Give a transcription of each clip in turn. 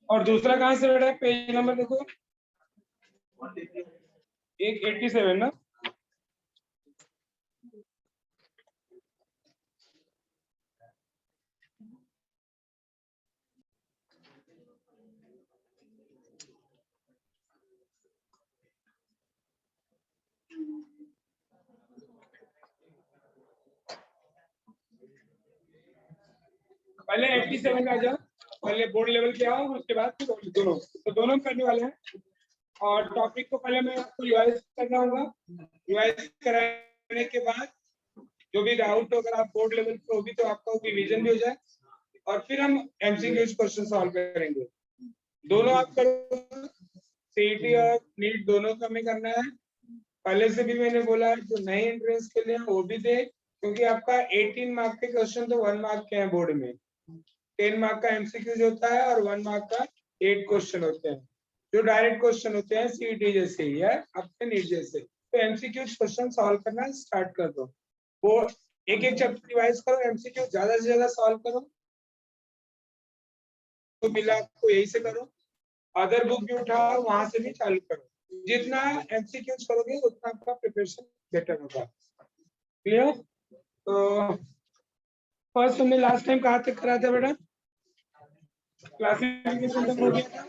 और दूसरा कहाँ से बेटा, पेज नंबर देखो, 87 ना। पहले 87 पे आ जाओ, पहले बोर्ड लेवल पे आओ, उसके बाद फिर दोनों करने वाले हैं। और टॉपिक को पहले मैं आपको रिवाइज करना होगा, रिवाइज कराने के बाद जो भी डाउट हो, अगर आप बोर्ड लेवल पे होगी तो आपका वो रिवीजन भी हो जाए, और फिर हम एमसीक्यूज क्वेश्चन सॉल्व करेंगे। दोनों आप करो, सीईटी और नीट दोनों का हमें करना है। पहले से भी मैंने बोला है, जो नए एंट्रेंस के लिए वो भी दे, क्योंकि आपका 18 मार्क के क्वेश्चन तो 1 मार्क के हैं बोर्ड में, 10 मार्क का एमसीक्यूज होता है और 1 मार्क का 8 क्वेश्चन होते हैं, जो डायरेक्ट क्वेश्चन होते हैं सीईटी जैसे ही या आपके नीट जैसे। तो एमसीक्यूज क्वेश्चन सॉल्व करना स्टार्ट कर दो, वो एक एक चैप्टर रिवाइज करो, एमसीक्यू ज्यादा से ज्यादा सॉल्व करो, तो मिला आपको यही से करो, अदर बुक भी उठाओ, वहां से भी चालू करो। जितना एमसीक्यूज करोगे उतना आपका प्रिपरेशन बेटर होगा। क्लियर? तो फर्स्ट हमने लास्ट टाइम कहाँ तक करा था बेटा, क्लासिफिकेशन तक हो गया था।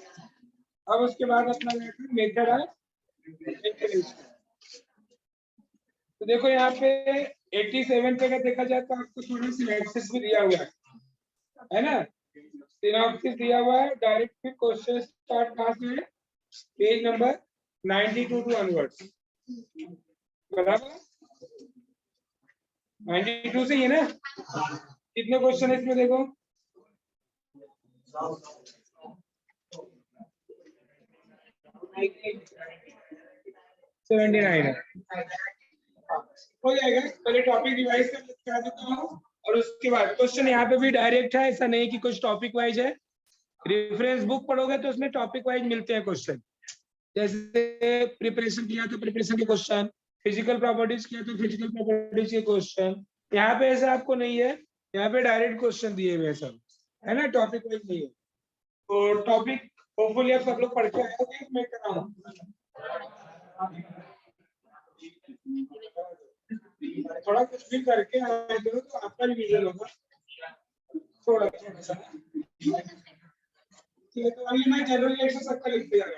अब उसके बाद अपना मेथड है। तो देखो यहाँ पे 87 पे अगर देखा जाए तो आपको थोड़ा सिनॉप्सिस भी दिया हुआ है ना, सिनॉप्सिस दिया हुआ है। डायरेक्ट फिर क्वेश्चन स्टार्ट कहाँ से है, पेज नंबर 92 टू ऑनवर्ड्स, बराबर 92 से ही है ना। कितने क्वेश्चन है इसमें देखो, 79 है, हो जाएगा। पहले टॉपिक रिवाइज कर देता हूँ, और उसके बाद क्वेश्चन यहाँ पे भी डायरेक्ट है, ऐसा नहीं कि कुछ टॉपिक वाइज है। रेफरेंस बुक पढ़ोगे तो उसमें टॉपिक वाइज मिलते हैं क्वेश्चन, जैसे प्रिपरेशन किया तो प्रिपरेशन के क्वेश्चन, फिजिकल प्रॉपर्टीज किया तो फिजिकल प्रॉपर्टीज के क्वेश्चन। यहाँ पे ऐसा आपको नहीं है, यहाँ पे डायरेक्ट क्वेश्चन दिए हुए सब है ना, टॉपिक वाइज नहीं है। तो टॉपिक होपफुली आप सब लोग पढ़ के आए होंगे, मैं कराऊँ थोड़ा कुछ भी करके आए करो तो आपका रिवीजन होगा थोड़ा थोड़ा सा। ठीक है, तो अभी मैं जनरल रिएक्शन सबका लिख दिया है।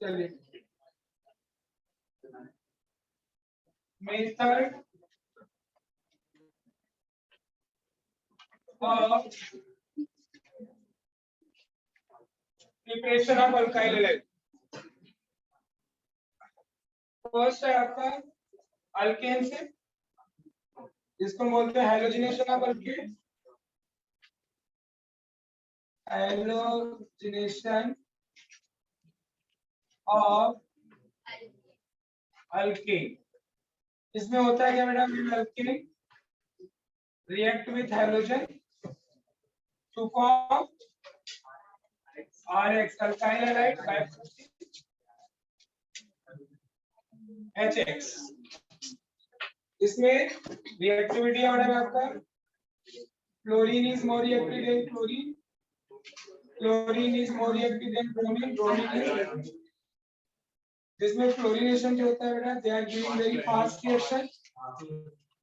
चलिए, method of preparation of alkyl halide. First है आपका अल्केन से, जिसको बोलते हैं halogenation of alkane, halogenation of alkane. इसमें होता है क्या बेटा, alkane react with halogen to form RX alkyl halide by HX। इसमें रिएक्टिविटी ऑर्डर है आपका, fluorine is more reactive than chlorine, chlorine is more reactive than bromine, bromine is, जिसमें fluorination जो होता है बेटा, they are giving very fast reaction,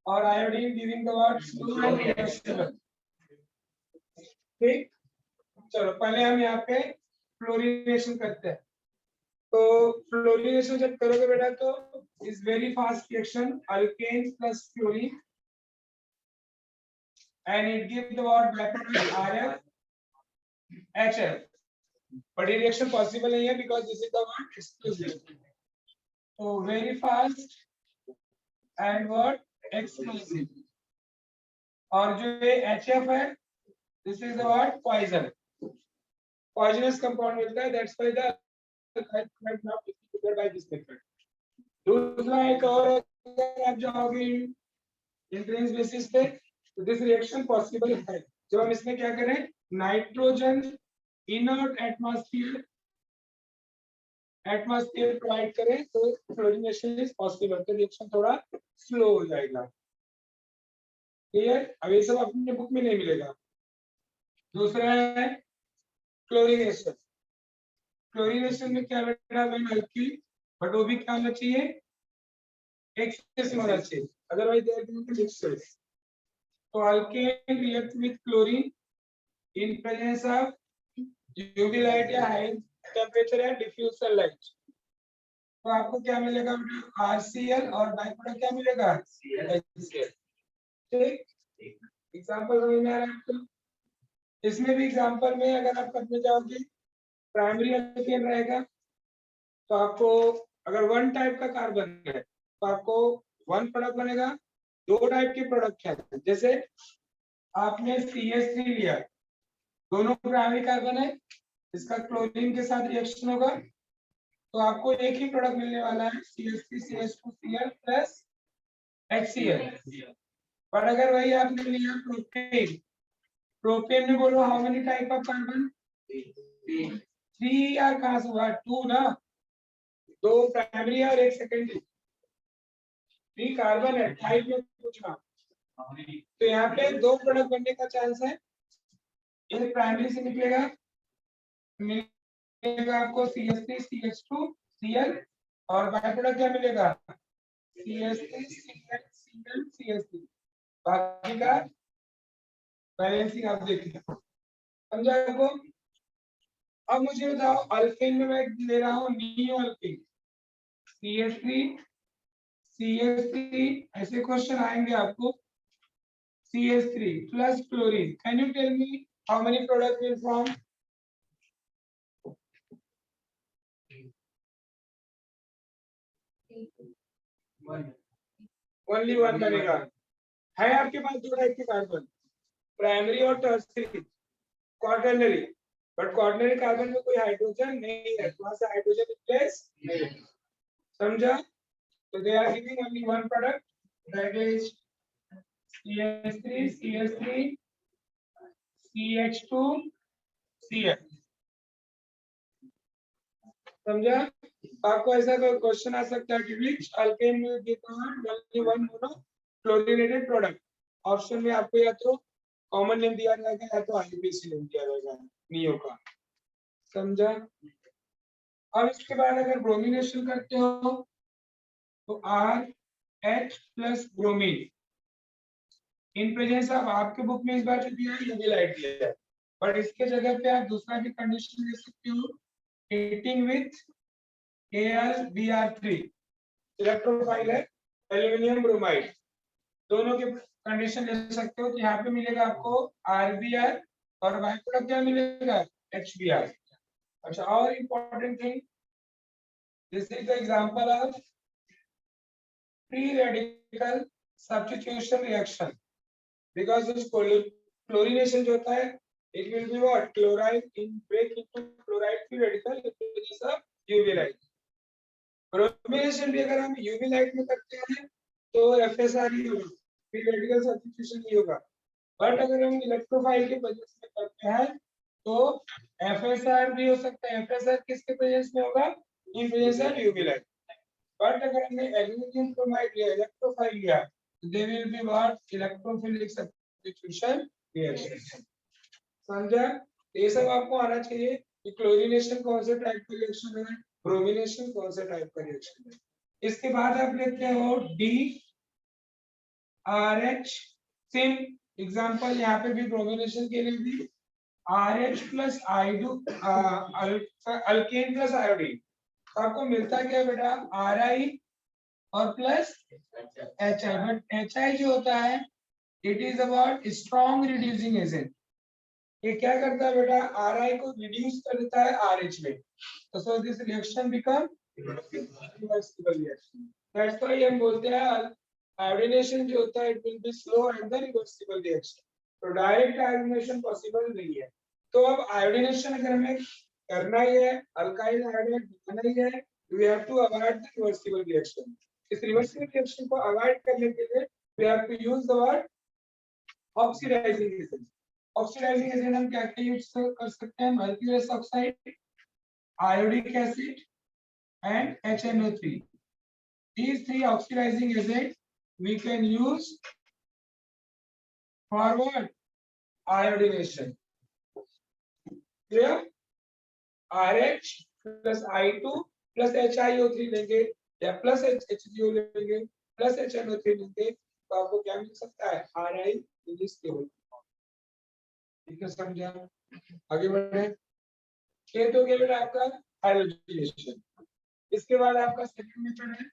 और iodine giving the what, slow and reversible. ठीक, चलो पहले हम यहाँ पे फ्लोरीनेशन करते हैं। तो फ्लोरीनेशन जब करोगे बेटा तो is very fast reaction, alkane plus fluorine, and it give the what vapour RF HF, but ये रिएक्शन पॉसिबल नहीं है because this is the what exclusive. तो very fast and what exclusive, और जो ये HF है this is the what poison, poisonous compound मिलता है, that's why the might not be prepared by this method। दूसरा एक और, अगर आप जाओगे एंट्रेंस बेसिस पे तो दिस रिएक्शन पॉसिबल है जब हम इसमें क्या करें, नाइट्रोजन इनर्ट एटमॉस्फेयर प्रोवाइड करें तो फ्लोरीनेशन इज पॉसिबल, तो रिएक्शन थोड़ा स्लो हो जाएगा। क्लियर? अब ये सब अपने बुक में नहीं मिलेगा। दूसरा है क्लोरीनेशन। क्लोरीनेशन में क्या बेटा, वेन अल्किल, बट वो भी क्या होना चाहिए, एक्सेस में होना चाहिए, otherwise there will be mixtures. तो alkane react with chlorine in presence of UV light या हाई टेम्परेचर या डिफ्यूज सनलाइट। तो आपको क्या मिलेगा बेटा, RCl, और बाय प्रोडक्ट क्या मिलेगा, HCl। ठीक, एग्जांपल समझ में आ रहा है आपको? इसमें भी एग्जांपल में अगर आप करने जाओगे, प्राइमरी अल्केन रहेगा, तो आपको अगर वन टाइप का कार्बन है तो आपको वन प्रोडक्ट बनेगा। दो टाइप के प्रोडक्ट क्या है, जैसे आपने CH3 लिया, दोनों प्राइमरी कार्बन है, इसका क्लोरीन के साथ रिएक्शन होगा तो आपको एक ही प्रोडक्ट मिलने वाला है, CH3 CH2Cl प्लस HCl। पर अगर वही आपने लिया प्रोपेन, प्रोपेन में बोलो how many type of carbon, 3 यार, कहां से हुआ 2 ना, दो प्राइमरी और एक सेकेंडरी, 3 कार्बन है, टाइप में पूछना। तो यहाँ पे दो प्रोडक्ट बनने का चांस है, एक प्राइमरी से निकलेगा, मिलेगा आपको CH3 CH2Cl, और बाय प्रोडक्ट क्या मिलेगा, CH3 CL CH3, बाकी का बैलेंसिंग आप देखिए, समझा आपको? अब मुझे बताओ, अल्केन में मैं ले रहा हूँ नियो अल्केन, CH3 ऐसे क्वेश्चन आएंगे आपको, CH3 plus chlorine. Can you tell me how many products will form? Only one बनेगा। है आपके पास दो टाइप के कार्बन, प्राइमरी और tertiary, quaternary, but quaternary carbon में कोई हाइड्रोजन नहीं है, वहां से हाइड्रोजन रिप्लेस नहीं है, समझा? तो they are giving only one product, that is CH3 CH3 CH2Cl, समझा? आपको ऐसा कोई क्वेश्चन आ सकता है कि which alkane will give only one mono chlorinated product. Option में आपको या तो कॉमन नेम दिया जाएगा या तो IUPAC नेम दिया जाएगा नियो का, समझा? अब इसके बाद अगर ब्रोमिनेशन करते हो तो RH plus bromine in presence of, आपके बुक में इस बार जो दिया है यूवी लाइट दिया है, पर इसके जगह पे आप दूसरा भी कंडीशन ले सकते हो, हीटिंग विथ AlBr3, इलेक्ट्रोफाइल है, एल्यूमिनियम ब्रोमाइड, दोनों के कंडीशन ले सकते हो। तो यहाँ पे मिलेगा आपको RBr, और बाय प्रोडक्ट क्या मिलेगा, HBr। अच्छा, और important thing, this is the example of free radical substitution reaction, because this chlorination जो होता है, it will be what, chloride in break into chloride free radical in presence of UV light. Bromination भी अगर हम UV light में करते हैं तो FSR ही होगा, फिर रेडिकल सब्स्टिट्यूशन ही होगा, बट अगर हम इलेक्ट्रोफाइल के प्रेजेंस में करते हैं तो FSR भी हो सकता है। FSR किसके प्रेजेंस में होगा, इन presence of UV light. But अगर हमने एल्यूमिनियम ब्रोमाइड लिया, इलेक्ट्रोफाइल लिया, दे will be what, electrophilic substitution reaction, समझा? ये सब आपको आना चाहिए कि क्लोरीनेशन कौन से टाइप का रिएक्शन है, ब्रोमिनेशन कौन से टाइप का रिएक्शन है। इसके बाद आप लेते हो DRH, सेम एग्जांपल यहाँ पे भी ब्रोमिनेशन के लिए भी RH plus alkane plus iodine, तो आपको मिलता क्या बेटा, RI और प्लस HI, बट HI जो होता है it is about strong reducing agent. ये क्या करता है बेटा, RI को रिड्यूस कर देता है RH में, तो so this reaction become reversible reaction. That's why हम बोलते हैं आयोडीनेशन जो होता है it will be slow and the reversible reaction, तो डायरेक्ट आयोडीनेशन पॉसिबल नहीं है। तो अब आयोडीनेशन अगर हमें करना ही है, अल्काइल आयोडाइड बनाना ही है, we have to avoid the reversible reaction. इस रिवर्सिबल रिएक्शन को अवॉइड करने के लिए we have to use the word oxidizing agent. Oxidizing agent हम क्या क्या यूज कर सकते हैं, mercurous oxide, iodic acid and HNO3। These three oxidizing agents we can use forward iodination, clear? RH plus I2 plus HiO3 लेंगे या plus HCO लेंगे plus HNO3 लेंगे तो आपको क्या मिल सकता है? Ri in this table. ठीक है, समझा? आगे बढ़े। ये तो क्या बेटा आपका हाइड्रोजनेशन। इसके बाद आपका सेकंड मेथड है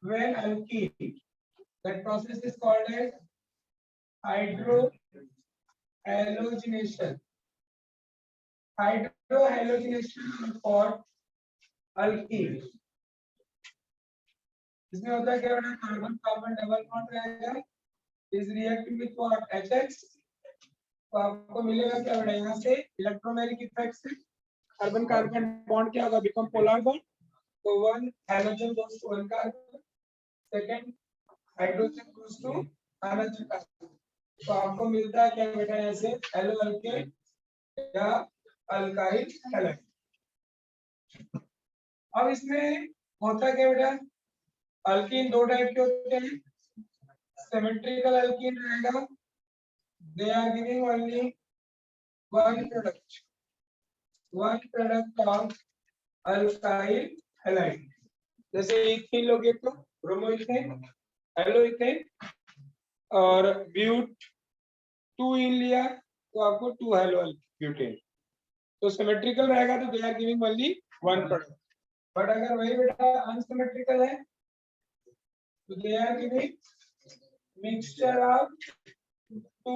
when alkene, that process is called as hydrohalogenation. Hydrohalogenation for alkene, इसमें होता है क्या बेटा? कार्बन कार्बन डबल बॉन्ड रहेगा, is reacting with what? HX। तो आपको मिलेगा क्या बेटा? यहाँ से इलेक्ट्रोमैग्नेटिक इफेक्ट से कार्बन कार्बन बॉन्ड क्या होगा? Become polar bond. तो one hydrogen goes to one carbon, second hydrogen goes to another carbon. तो आपको मिलता है क्या बेटा? यहाँ से एलो अल्केन या अल्काइल हैलाइड। अब इसमें होता क्या बेटा? अल्कीन दो टाइप के होते हैं, सिमेट्रिकल अल्कीन रहेगा, they are giving only one product of alkyl halide. जैसे इथेन लोगे तो ब्रोमो इथेन, हेलो इथेन और ब्यूट 2 इन लिया तो आपको 2 हेलो ब्यूटेन। तो सिमेट्रिकल रहेगा तो they are giving only one product. But अगर वही बेटा अनसिमेट्रिकल है तो they are giving mixture of 2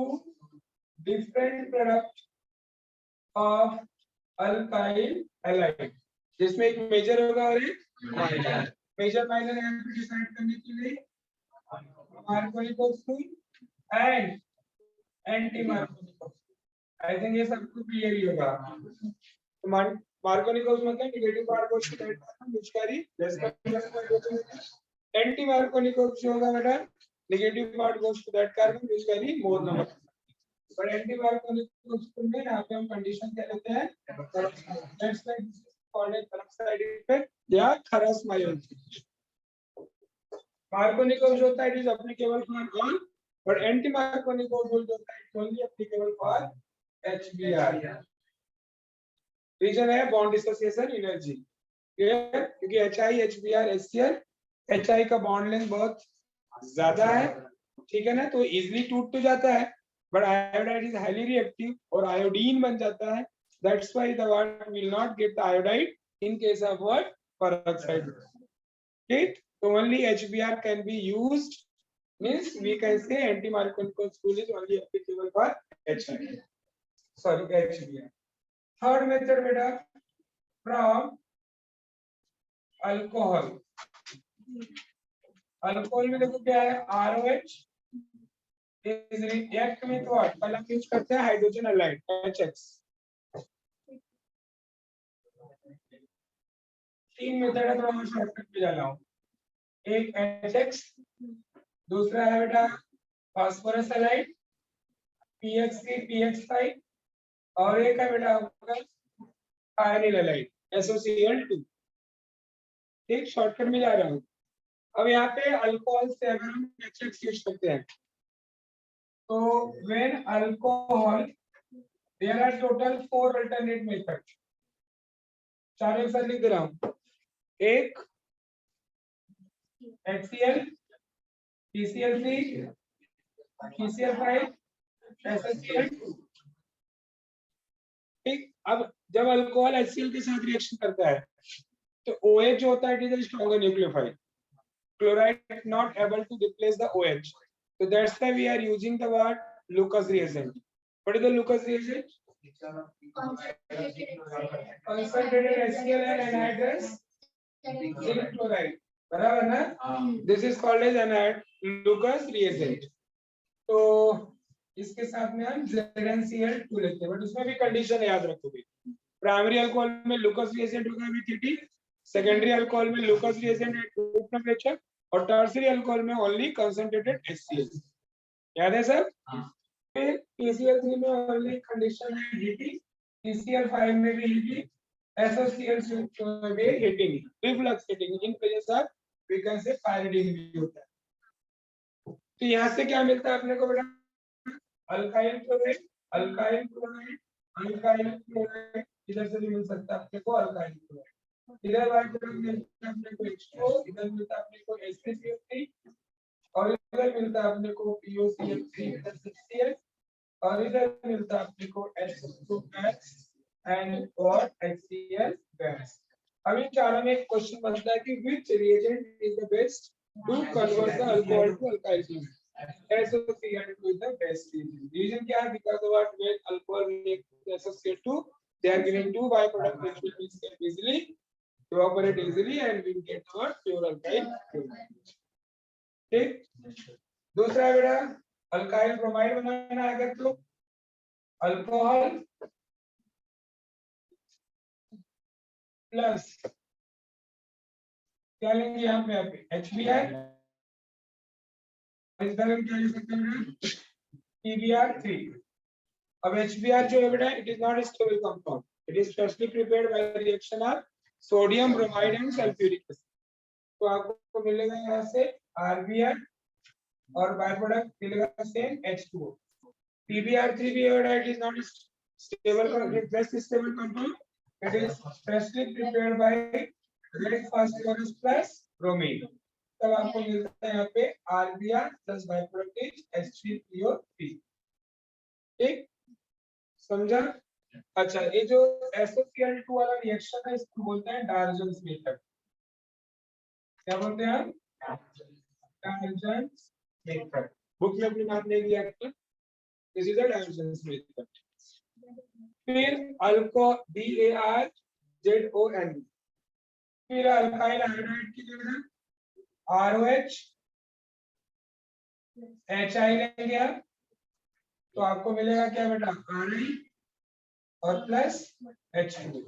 different products of alkyl halide, जिसमें एक मेजर होगा और एक माइनर। मेजर माइनर यहाँ पे डिसाइड करने के लिए Markovnikov oxide and anti Markovnikov oxide. I think ये सबको क्लियर ही होगा। तो मार्कोनिक ऑक्साइड मतलब negative charge goes to that carbon which carry less carbon. Anti Markovnikov oxide होगा बेटा negative part goes to that carbon which carry more number. But anti Markovnikov oxide में यहाँ पे हम कंडीशन क्या लेते हैं? That's like called as peroxide effect या खरस मायोसिस। मार्कोनिक ऑक्साइड होता है it is applicable for all, but anti Markovnikov oxide होता है only applicable for HBr। Reason है बॉन्ड डिसोसिएशन एनर्जी, क्योंकि HI HBr HCl HI का बॉन्ड लेंथ बहुत ज्यादा है, ठीक है ना, तो इजीली टूट तो जाता है, but iodide is highly reactive और आयोडीन बन जाता है। That's why the water will not get the iodide in case of what? Peroxide. ठीक, तो only HBr can be used, means we can say anti Markovnikov oxide is only applicable for HI, sorry HBr। Third method बेटा from alcohol. Alcohol में देखो क्या है? ROH is react with what? कल हम use करते हैं हाइड्रोजन हैलाइड HX। 3 मेथड है, थोड़ा मैं शॉर्टकट पे जा रहा हूँ। एक HX, दूसरा है बेटा फास्फोरस हैलाइड PX3 PX5 और एक है बेटा आपका आयनिल हैलाइड SOCl2। ठीक, शॉर्टकट में जा रहा हूँ। अब यहाँ पे अल्कोहल से अगर हम HX यूज करते हैं तो when alcohol there are total 4 alternate methods। चारों एक साथ लिख दे रहा हूँ। एक HCl, PCl3, PCl5, SSCl2। ठीक, अब जब अल्कोहल HCl के साथ रिएक्शन करता है तो OH जो होता है it is a stronger nucleophile, chloride not able to replace the OH, so that's why we are using the word Lucas reagent। What is the Lucas reagent? Concentrated HCl and anhydrous zinc chloride, बराबर ना? This is called as Lucas reagent। तो इसके साथ में हम ZnCl2 लेते हैं, but उसमें भी कंडीशन याद रखोगे। प्राइमरी अल्कोहल में Lucas reagent होगा विद ET, सेकेंडरी अल्कोहल में Lucas reagent at group temperature और टर्शियरी अल्कोहल में ओनली कंसंट्रेटेड HCl। याद है सर? फिर PCl3 में ओनली कंडीशन है हीटिंग, PCl5 में भी हीटिंग, SOCl2 में भी heating, reflux heating, in presence of we can say pyridine भी होता है। तो यहाँ से क्या मिलता है अपने को बेटा? Alkyl chloride, alkyl chloride, alkyl chloride, इधर से भी मिल सकता है अपने को अल्काइल क्लोराइड। इधर बाई प्रोडक्ट मिलता है अपने को H2O, इधर मिलता है अपने को H3CO3 और इधर मिलता है अपने को POCl3 प्लस HCl और इधर मिलता है अपने को H2S एंड और HCl गैस। अब इन चारों में एक क्वेश्चन बनता है कि which reagent is the best to convert the alcohol to alkyl fluid? SOCl is the best reagent. Reason क्या है? Because of what when alcohol reacts SOCl2, they are giving two byproducts which will be escape easily, evaporate easily, and we get our pure alkyl fluid. ठीक। दूसरा बेटा alkyl bromide बनाना है अगर तो alcohol plus क्या लेंगे यहाँ पे HBr, इस तरह क्या लिख सकते हैं PbR3। अब HBr जो है बेटा it is not stable compound, it is specially prepared by reaction of sodium bromide and sulphuric acid. तो आपको मिलेगा यहाँ से RBr और बाय प्रोडक्ट मिलेगा सेम H2O। PbR3 भी है it is not stable, best stable compound, it is specially prepared by red phosphorus plus bromine। तब आपको मिलता है यहाँ पे RBr plus byproduct H3PO3। ठीक समझा? अच्छा ये जो SOCl2 वाला रिएक्शन है इसको बोलते हैं डार्जन्स मेथड। क्या बोलते हैं हम? डार्जन्स मेथड। बुक में अपनी नाम नहीं दिया था, दिस इज अ डार्जन्स मेथड। फिर अल्को BARZON, फिर अल्काइल हाइड्राइड की जगह ROH HI लेंगे आप तो आपको मिलेगा क्या बेटा RI और प्लस H2।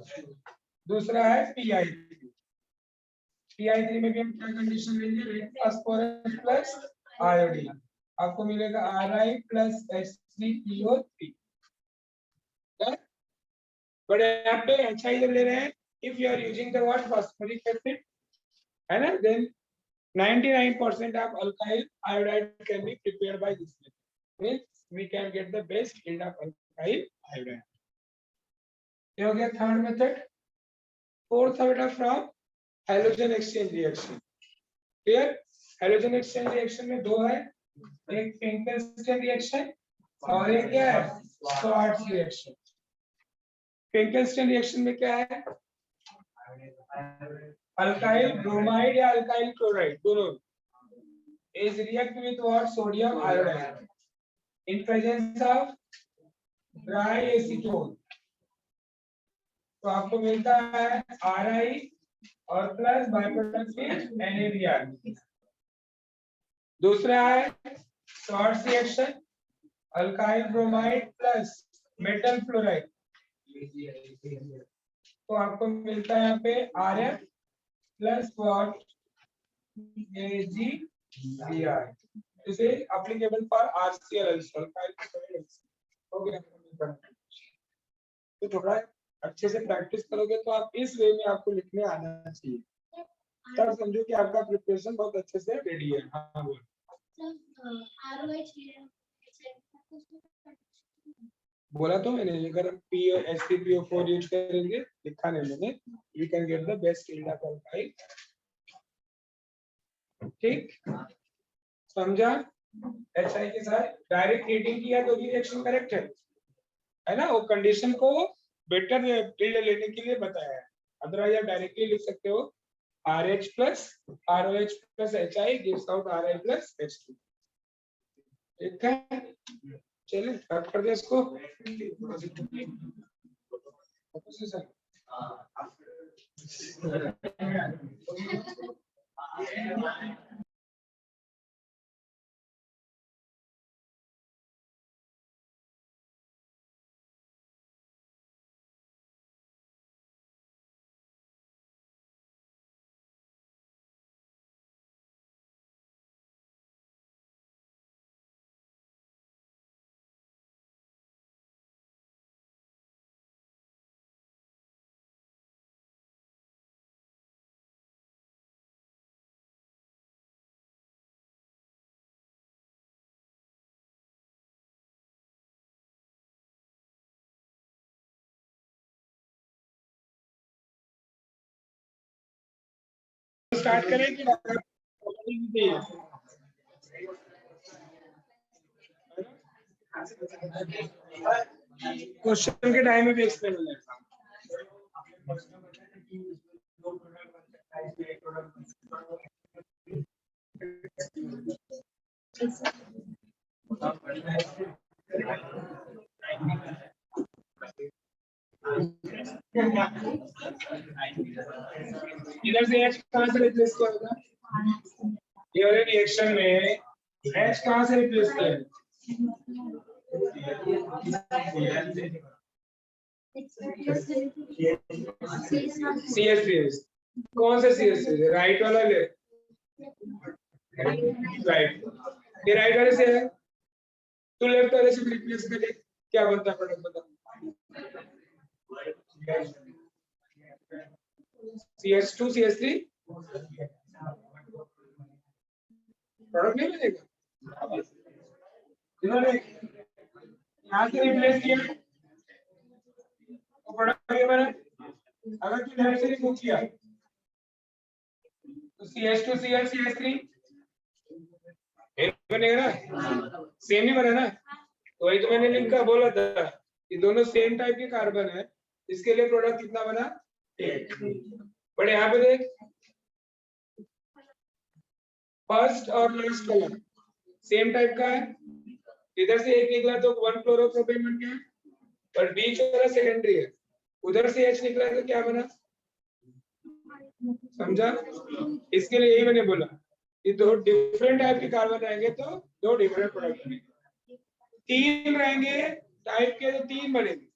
दूसरा है PI3 में भी हम क्या कंडीशन लेंगे रेड फास्फोरस प्लस आयोडीन, आपको मिलेगा RI प्लस H3PO3। बट यहाँ पे HI जब ले रहे हैं if you are using the word phosphoric acid है ना then 99% of alkyl iodide can be prepared by this method, means we can get the best yield of alkyl iodide। ये हो गया थर्ड मेथड। फोर्थ बेटा from halogen exchange reaction. Clear? Halogen exchange reaction में दो है, एक फिंकेल्स्टीन reaction और एक क्या है श्वार्ट्ज रिएक्शन। फिंकेल्स्टीन रिएक्शन में क्या है अल्काइल ब्रोमाइड या अल्काइल क्लोराइड दोनों is react with what sodium iodide in presence of dry acetone। तो आपको मिलता है RI और प्लस बाय प्रोडक्ट में NaBr। दूसरा है short reaction alkyl bromide plus metal fluoride, तो आपको मिलता है यहाँ पे Rf plus what AgBr। This is applicable for RCl also, alkyl chloride also। हो गया। तो थोड़ा अच्छे से प्रैक्टिस करोगे तो आप इस वे में आपको लिखने आना चाहिए, तब समझो कि आपका प्रिपरेशन बहुत अच्छे से रेडी है। हाँ बोल। बोला तो मैंने अगर हम PO यूज करेंगे लिखा नहीं मैंने, we can get the best yield of alkyl. ठीक समझा? HI के साथ डायरेक्ट हीटिंग किया तो रिएक्शन करेक्ट है ना, वो कंडीशन को बेटर यील्ड लेने के लिए बताया है। अदरवाइज आप डायरेक्टली लिख सकते हो RH plus ROH plus HI gives out RI plus H2। ठीक है चलिए कट कर दे इसको। स्टार्ट करें कि क्वेश्चन के टाइम में भी एक्सप्लेन हो जाएगा। इधर से एच कहां से रिप्लेस किया होगा? ये वाले रिएक्शन में एच कहां से रिप्लेस किया है? CH3 कौन सा CH3? राइट वाला लेफ्ट? राइट। ये राइट वाले से है, तो लेफ्ट वाले से रिप्लेस कर दे, क्या बनता है प्रोडक्ट बता? CH2 CH3 प्रोडक्ट नहीं बनेगा। इन्होंने यहाँ से रिप्लेस किया तो प्रोडक्ट क्या बना? अगर तू लेफ्ट से रिमूव किया तो CH2 CH CH3 बनेगा ना, सेम ही बना ना। तो वही तो मैंने लिखा बोला था कि दोनों सेम टाइप के कार्बन है, इसके लिए प्रोडक्ट कितना बना? बट यहाँ पे देख, फर्स्ट और लास्ट कलम सेम टाइप का है, इधर से एक निकला तो 1 क्लोरोप्रोपेन बन गया, पर बीच वाला सेकेंडरी है, उधर से H निकला तो क्या बना? समझा? इसके लिए यही मैंने बोला कि दो डिफरेंट टाइप के कार्बन रहेंगे तो दो डिफरेंट प्रोडक्ट बनेंगे, तीन रहेंगे टाइप के तो तीन बनेंगे।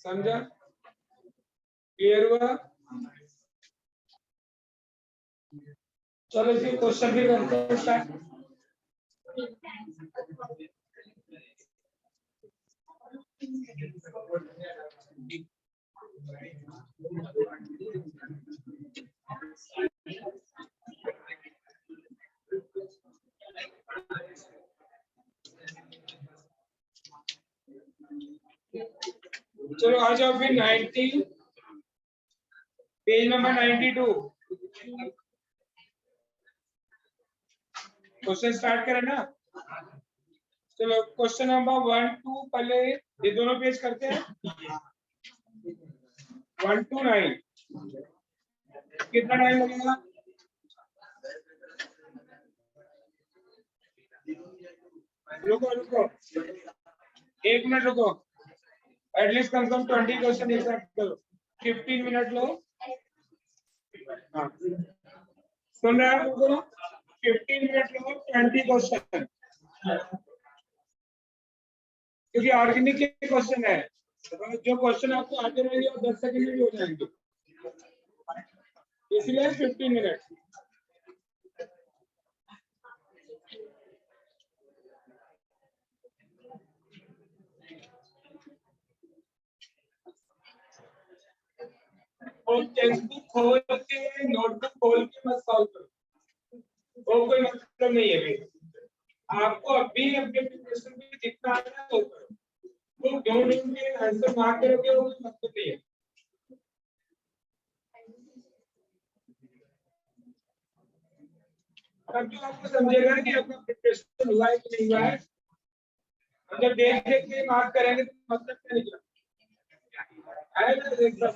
समझा? क्लियर हुआ? चलो फिर क्वेश्चन भी करते हैं स्टार्ट। चलो आ जाओ फिर 90 पेज नंबर 92 क्वेश्चन स्टार्ट करें ना। चलो क्वेश्चन नंबर 1 2 पहले ये दोनों पेज करते हैं। 1 to 9 कितना टाइम लगेगा? रुको रुको, एक मिनट रुको, एटलीस्ट कम से कम 20 क्वेश्चन एक साथ करो। 15 मिनट लो। हाँ सुन रहे हैं आपको? 15 मिनट लो, 20 क्वेश्चन, क्योंकि ऑर्गेनिक के क्वेश्चन है, जो क्वेश्चन आपको आते रहेंगे और 10 सेकंड में भी हो जाएंगे, इसलिए 15 मिनट। और टेक्स्टबुक खोल के नोटबुक खोल के मत सॉल्व करो, वो कोई मतलब नहीं है। भाई आपको अभी अपने प्रिपरेशन में जितना आता है वो करो, वो ढूंढ के आंसर मार्क करोगे वो कोई मतलब नहीं है। तब तो आपको समझेगा कि आपका प्रिपरेशन हुआ है कि नहीं हुआ है। हम जब देख देख के मार्क करेंगे तो मतलब क्या निकला आएगा एकदम।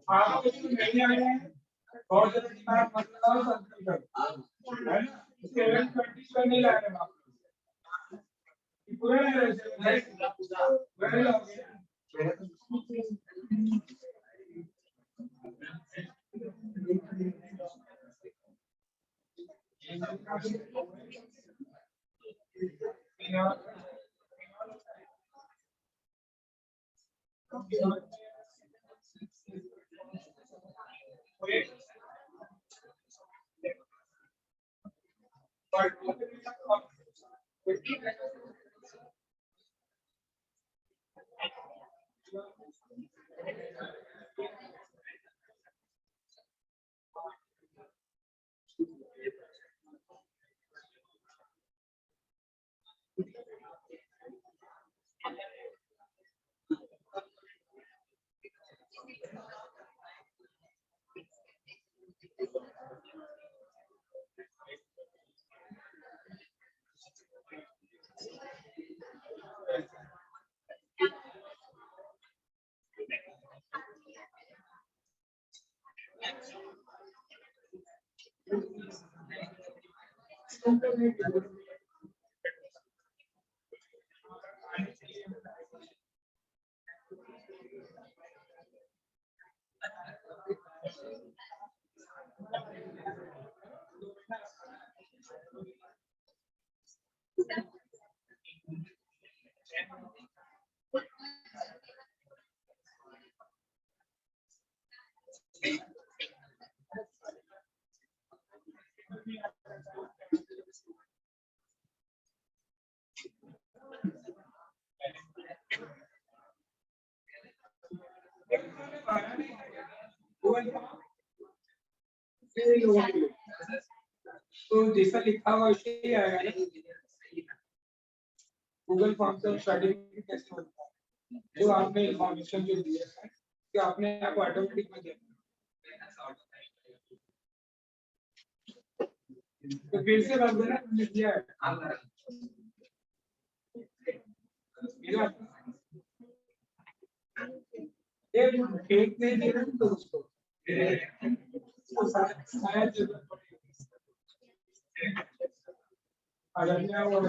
आपको जो नहीं आए हैं बहुत जल्दी मतलब है ना इसके 1120 पर नहीं लाए आप पूरा तो जैसा लिखा हुआ वैसे ही आएगा ना गूगल फॉर्म से सर्टिफिकेट कैसे होता है जो आपने इंफॉर्मेशन जो दिया है कि आपने आपको ऑटोमेटिक में दिया तो फिर से बात करना हमने दिया है मेरा ये फेक नहीं दे रहे तो उसको शायद जरूरत पड़ेगी अगर मैं वो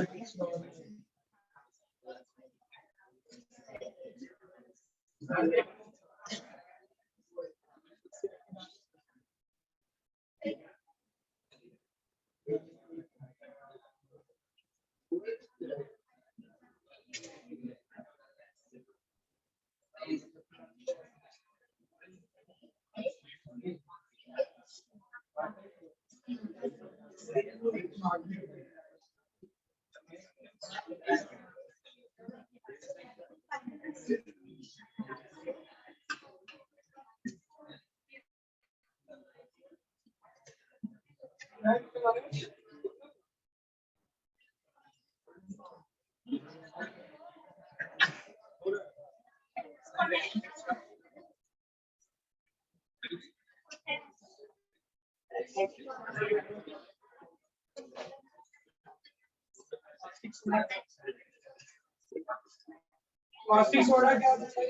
कॉस्टिक सोडा क्या होता है?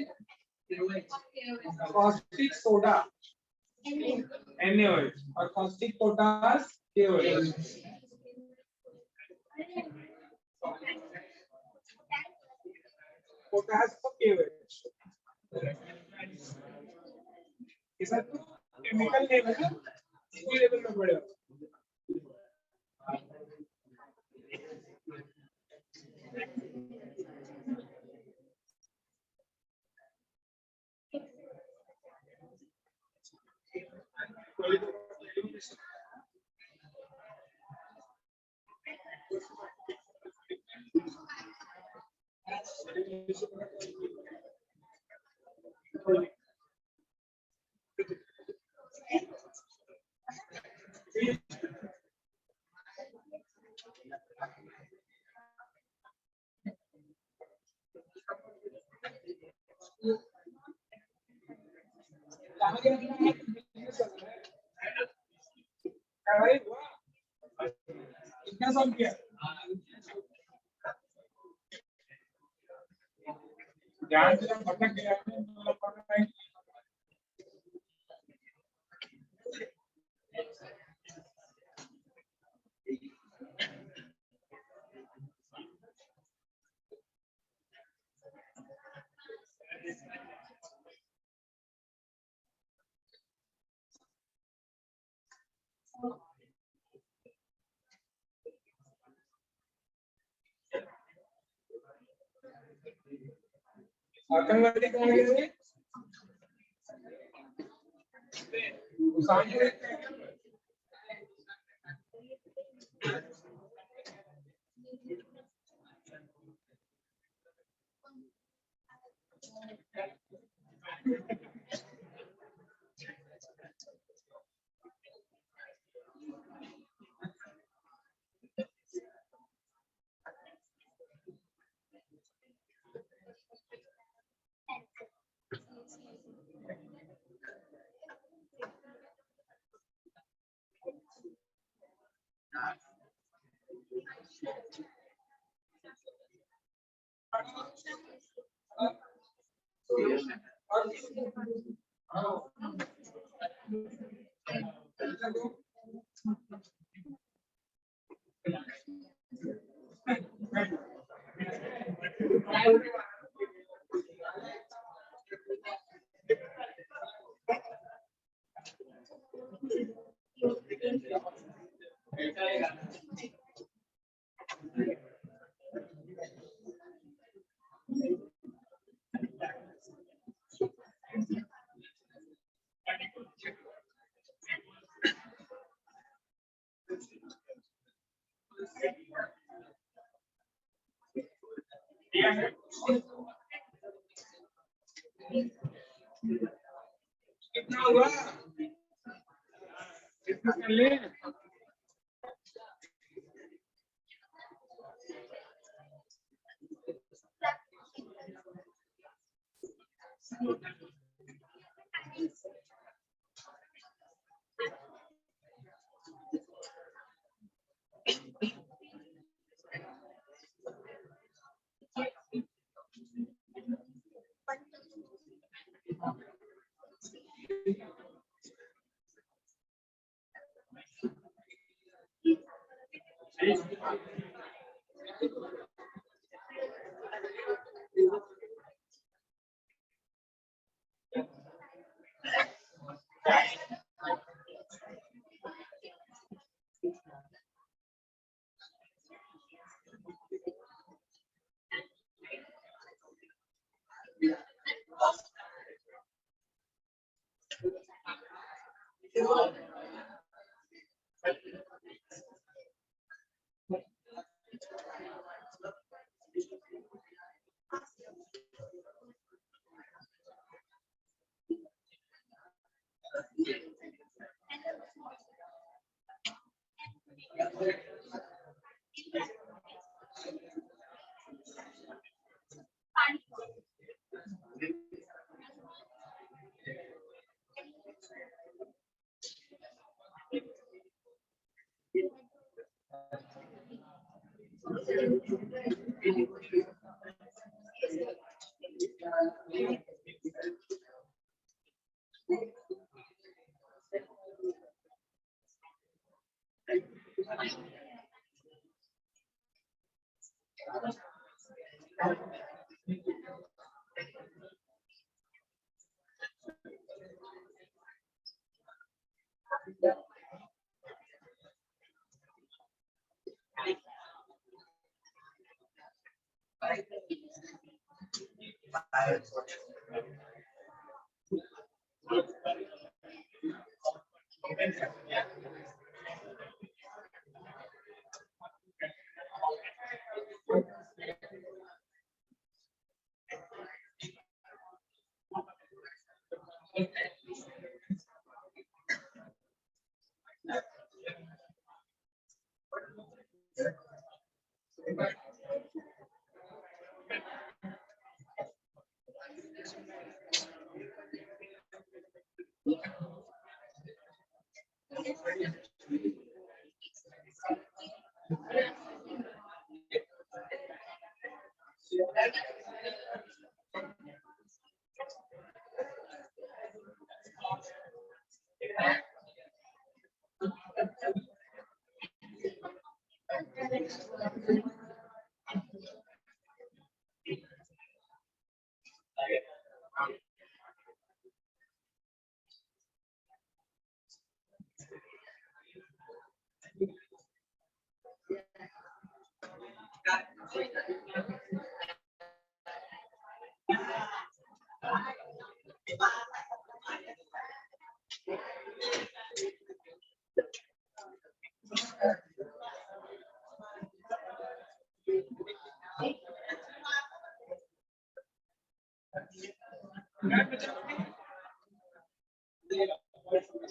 कॉस्टिक सोडा NaOH और कॉस्टिक पोटास KOH। पोटास को KOH। ये सब केमिकल नेम है ना, इसी लेवल में पढ़े हो। कितना सॉल्व किया? ध्यान से भटक गया है। आतंकवादी कहाँ गए? कितना हुआ? कितना कर ले?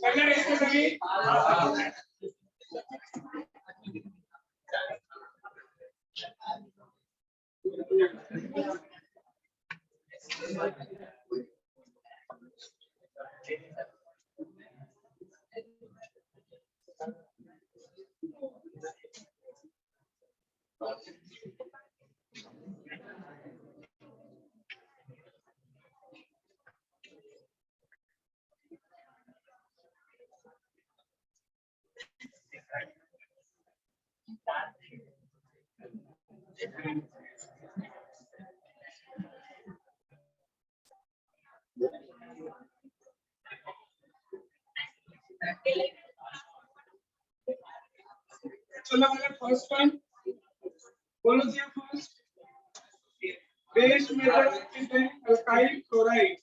कलर इसके सभी चलो फर्स्ट वन बोलो ji first base method alkyl chloride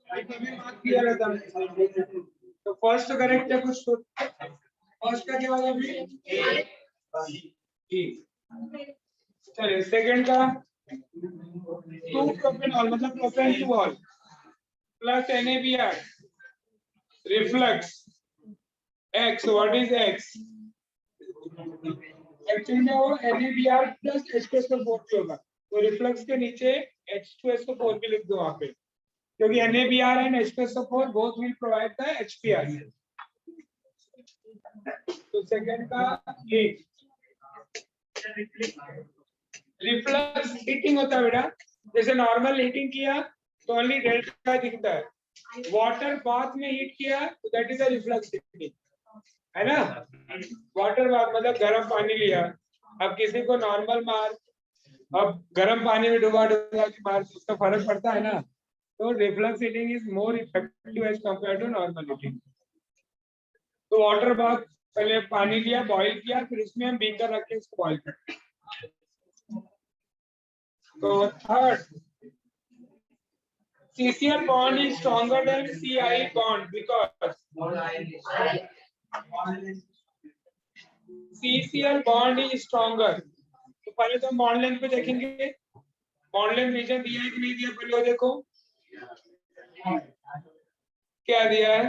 कभी बात किया रहता है तो फर्स्ट करेक्ट है कुछ तो फर्स्ट का क्या होगा अभी चलिए सेकंड का 2 प्रोपेनॉल मतलब propane 2 all plus NaBr reflux X what is X actually में वो NaBr प्लस H2SO4 होगा तो रिफ्लक्स के नीचे H2SO4 भी लिख दो वहां पे क्योंकि NaBr and H2SO4 both will provide the HBr तो सेकंड का ये रिफ्लक्स हीटिंग होता है बेटा जैसे नॉर्मल हीटिंग किया तो ओनली डेल्टा दिखता है वाटर बाथ में हीट किया तो that is a reflux heating है ना वाटर बाथ मतलब गर्म पानी लिया अब किसी को नॉर्मल मार अब गर्म पानी में डुबा डुबा के मार उसका फर्क पड़ता है ना तो reflux heating is more effective as compare to normal heating तो वाटर बाथ पहले पानी लिया बॉईल किया फिर उसमें हम बीकर रख के इसको बॉईल करते तो third CCl bond is stronger than CI bond because CCl bond is stronger तो पहले तो हम बॉन्ड लेंथ पे देखेंगे बॉन्ड लेंथ रीजन दिया है कि नहीं दिया पहले देखो क्या दिया है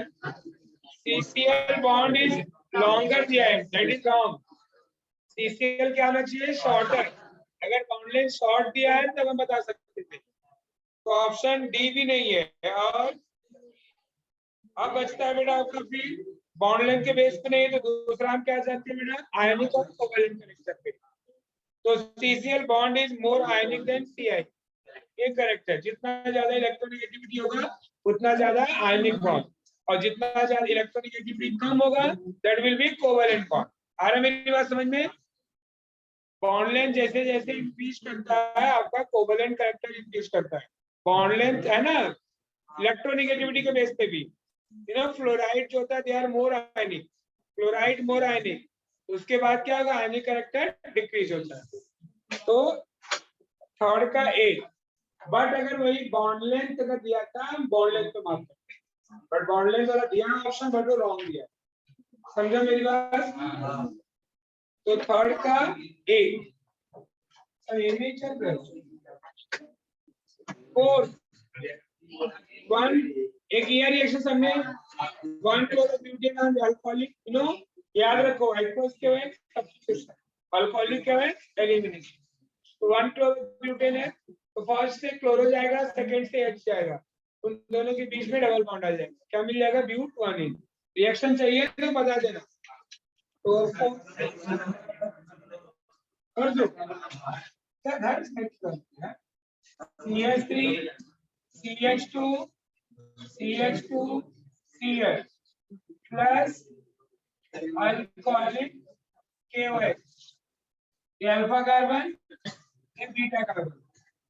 CCl bond is longer दिया है that is wrong CCl क्या आना चाहिए शॉर्टर अगर बॉन्ड लेंथ शॉर्ट दिया है तब हम बता सकते थे तो ऑप्शन डी भी नहीं है और अब बचता है बेटा आपका फिर बॉन्ड लेंथ के बेस पे नहीं तो दूसरा हम क्या चाहते हैं बेटा आयनिक और कोवैलेंट कनेक्शन पे तो CCl bond is more ionic than Ci, ये करेक्ट है। जितना ज्यादा इलेक्ट्रोनेगेटिविटी होगा उतना ज्यादा आयनिक बॉन्ड, और जितना ज्यादा इलेक्ट्रोनेगेटिविटी कम होगा that will be covalent bond. आ रहा है मेरी बात समझ में? बॉन्ड लेंथ जैसे जैसे इंक्रीज करता है आपका कोवेलेंट कैरेक्टर इंक्रीज करता है। बॉन्ड लेंथ है ना इलेक्ट्रोनेगेटिविटी के बेस पे भी, यू नो फ्लोराइड जो होता है they are more ionic, chloride मोर आयनिक, उसके बाद क्या होगा आयनिक कैरेक्टर डिक्रीज होता है। तो थर्ड का ए, बट अगर वही बॉन्ड लेंथ अगर दिया था हम बॉन्ड लेंथ पे मार्क करते हैं, बट बॉन्ड लेंथ वाला दिया ऑप्शन बट वो रॉन्ग दिया, समझा मेरी बात? तो थर्ड का ए, ये नहीं चल रहा। फोर्थ वन, एक ये रिएक्शन हमने 1 chlorobutane and alcoholic, you know याद रखो एक्वस क्या है सब्स्टिट्यूशन, अल्कोहलिक क्या है एलिमिनेशन। तो 1 क्लोरोब्यूटेन है तो फर्स्ट से क्लोरो जाएगा, सेकंड से H जाएगा, उन दोनों के बीच में डबल बॉन्ड आ जाएगा, क्या मिल जाएगा ब्यूट 1 रिएक्शन चाहिए तो बता देना। तो कर दो क्या घर CH3 CH2 CH2 CH plus alcoholic KOH, ये अल्फा कार्बन ये बीटा कार्बन,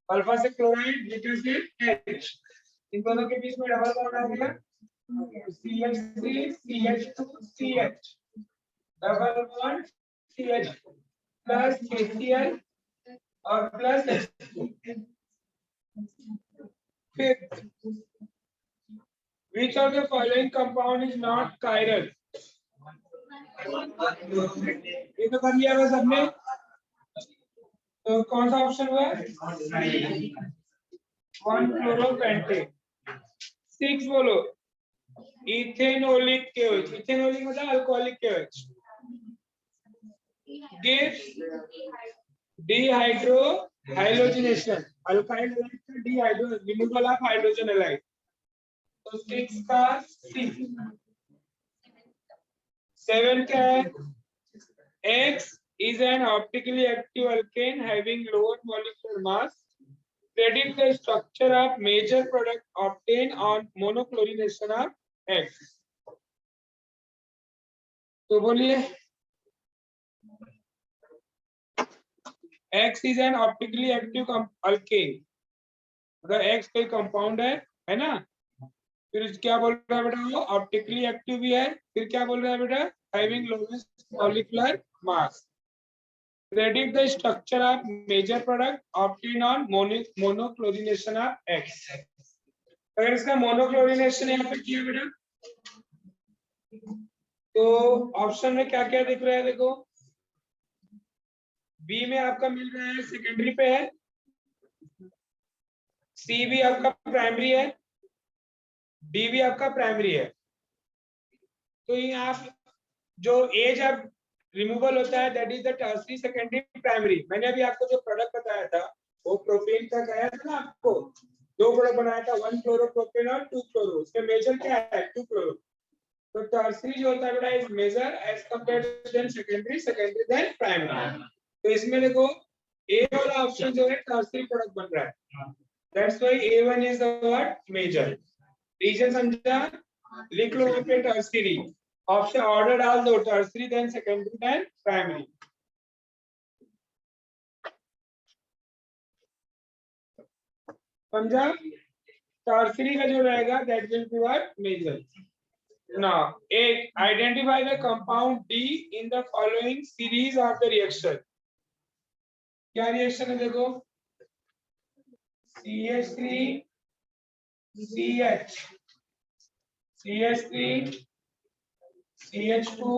अल्फा से क्लोराइड बीटा से H, इन दोनों के बीच में डबल बॉन्ड आ गया CH3 CH2 CH double bond CH plus KCl और plus H2। Fifth, which of the following compound is not chiral? ये तो कर लिया बस हमने, तो कौन सा ऑप्शन हुआ? 1 क्लोरोपेंटेन। 6 बोलो इथेनोलिक KOH, इथेनोलिक मतलब alcoholic KOH, dehydro hydrogenation, alkyl का dehydro removal of hydrogen halide, तो 6 का C। 7 क्या है? X is an optically active alkane having lower molecular mass. Predict the structure of major product obtained on monochlorination of X. तो बोलिए X is an optically active alkane, अगर X कोई compound है ना, फिर क्या बोल रहा है बेटा वो ऑप्टिकली एक्टिव भी है, फिर क्या बोल रहा है बेटा having lowest molecular mass. Predict the structure of major product obtain on monochlorination of X। अगर इसका मोनोक्लोरिनेशन यहाँ पे किया बेटा तो ऑप्शन में क्या क्या दिख रहा है देखो, बी में आपका मिल रहा है सेकेंडरी पे है, सी भी आपका प्राइमरी है, डी भी आपका प्राइमरी है। तो ये आप जो एज अब रिमूवल होता है that is the tertiary secondary primary. मैंने अभी आपको जो प्रोडक्ट बताया था वो प्रोपेन का कहा था ना आपको, दो प्रोडक्ट बनाया था 1 क्लोरोप्रोपेन और 2 क्लोरो, उसमें मेजर क्या है 2 क्लोरो। तो टर्सरी जो होता है बेटा is major as compared to than secondary, secondary then primary. तो इसमें देखो ए वाला ऑप्शन जो है टर्सरी प्रोडक्ट बन रहा है, that's why A1 is the what major. Reason समझा, लिख लो यहाँ पे टर्सरी, ऑप्शन ऑर्डर डाल दो tertiary then secondary then primary. समझा, टर्सरी का जो रहेगा that will be what major. Now एक identify the compound D in the following series of the reaction. क्या रिएक्शन है देखो, CH3 CH CH3 CH2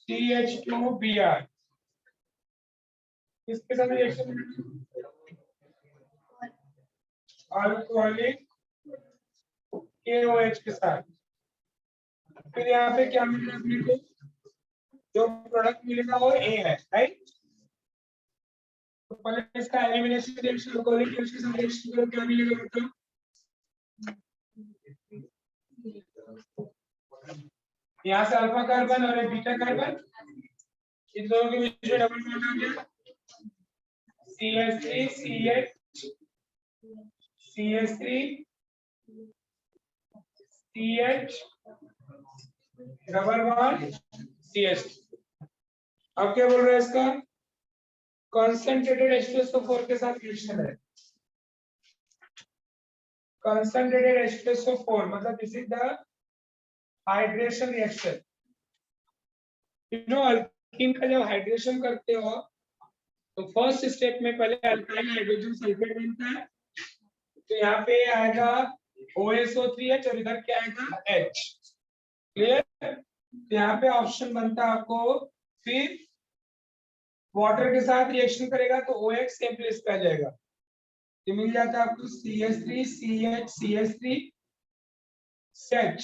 CH2 Br, किसके साथ रिएक्शन है? अल्कोहलिक KOH के साथ। फिर यहाँ पे क्या मिल रहा है अपने को, जो प्रोडक्ट मिलेगा वो A है, राइट? तो पहले इसका एलिमिनेशन रिएक्शन अल्कोहलिक KOH के साथ रिएक्शन करो, क्या मिलेगा बताओ? यहाँ से अल्फा कार्बन और बीटा कार्बन, इन दोनों के बीच में डबल बॉन्ड आ गया CH3 CH CH3 CH double bond CH। अब क्या बोल रहे हैं इसका कंसंट्रेटेड H2SO4 के साथ रिएक्शन है। कंसंट्रेटेड H2SO4 मतलब this is the hydration reaction. You know alkyne का जब हाइड्रेशन करते हो तो फर्स्ट स्टेप में पहले अल्काइल हाइड्रोजन सल्फेट बनता है, तो यहाँ पे आएगा OSO3H और इधर क्या आएगा H। क्लियर? तो यहाँ पे ऑप्शन बनता है आपको, फिर वाटर के साथ रिएक्शन करेगा तो OH सेम प्लेस पे आ जाएगा, ये मिल जाता है आपको CH3 CH CH3 CH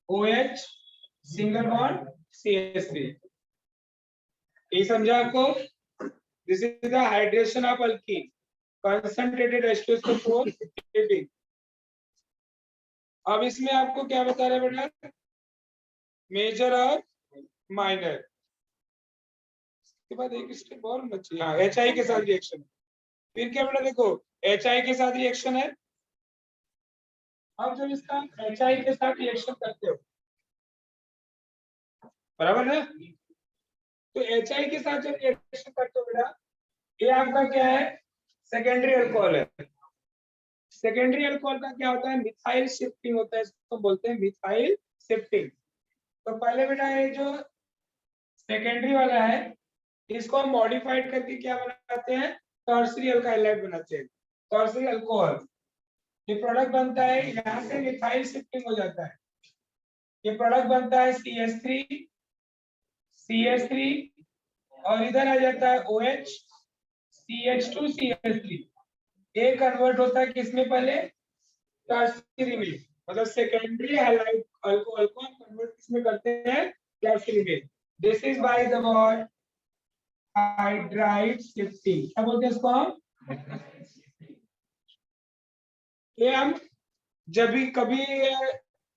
OH single bond CH3। ये समझा आपको? This is the hydration of alkyne concentrated H2SO4 heating। अब इसमें आपको क्या बता रहे हैं बेटा, मेजर और माइनर। इसके बाद एक स्टेप और होना चाहिए, हाँ HI के साथ रिएक्शन। फिर क्या बेटा देखो HI के साथ रिएक्शन है। अब जब इसका HI के साथ रिएक्शन करते हो बराबर है, तो HI के साथ जब रिएक्शन करते हो बेटा, ये आपका क्या है सेकेंडरी अल्कोहल है। सेकेंडरी अल्कोहल का क्या होता है मिथाइल शिफ्टिंग होता है, इसको बोलते हैं मिथाइल शिफ्टिंग। तो पहले बेटा ये जो सेकेंडरी वाला है इसको हम मॉडिफाइड करके क्या बनाते हैं टर्सरी अल्काइलाइड बनाते हैं, टर्सरी अल्कोहल। ये प्रोडक्ट बनता है, यहाँ से मिथाइल शिफ्टिंग हो जाता है, ये प्रोडक्ट बनता है CH3 CH3 और इधर आ जाता है OH CH2 CH3। ये कन्वर्ट होता है किसमें पहले टर्सरी में, मतलब सेकेंडरी हैलाइड अल्कोहल को हम कन्वर्ट किसमें करते हैं टर्सरी में। This is by the word hydride shifting. क्या बोलते हैं इसको हम? ये हम जब भी कभी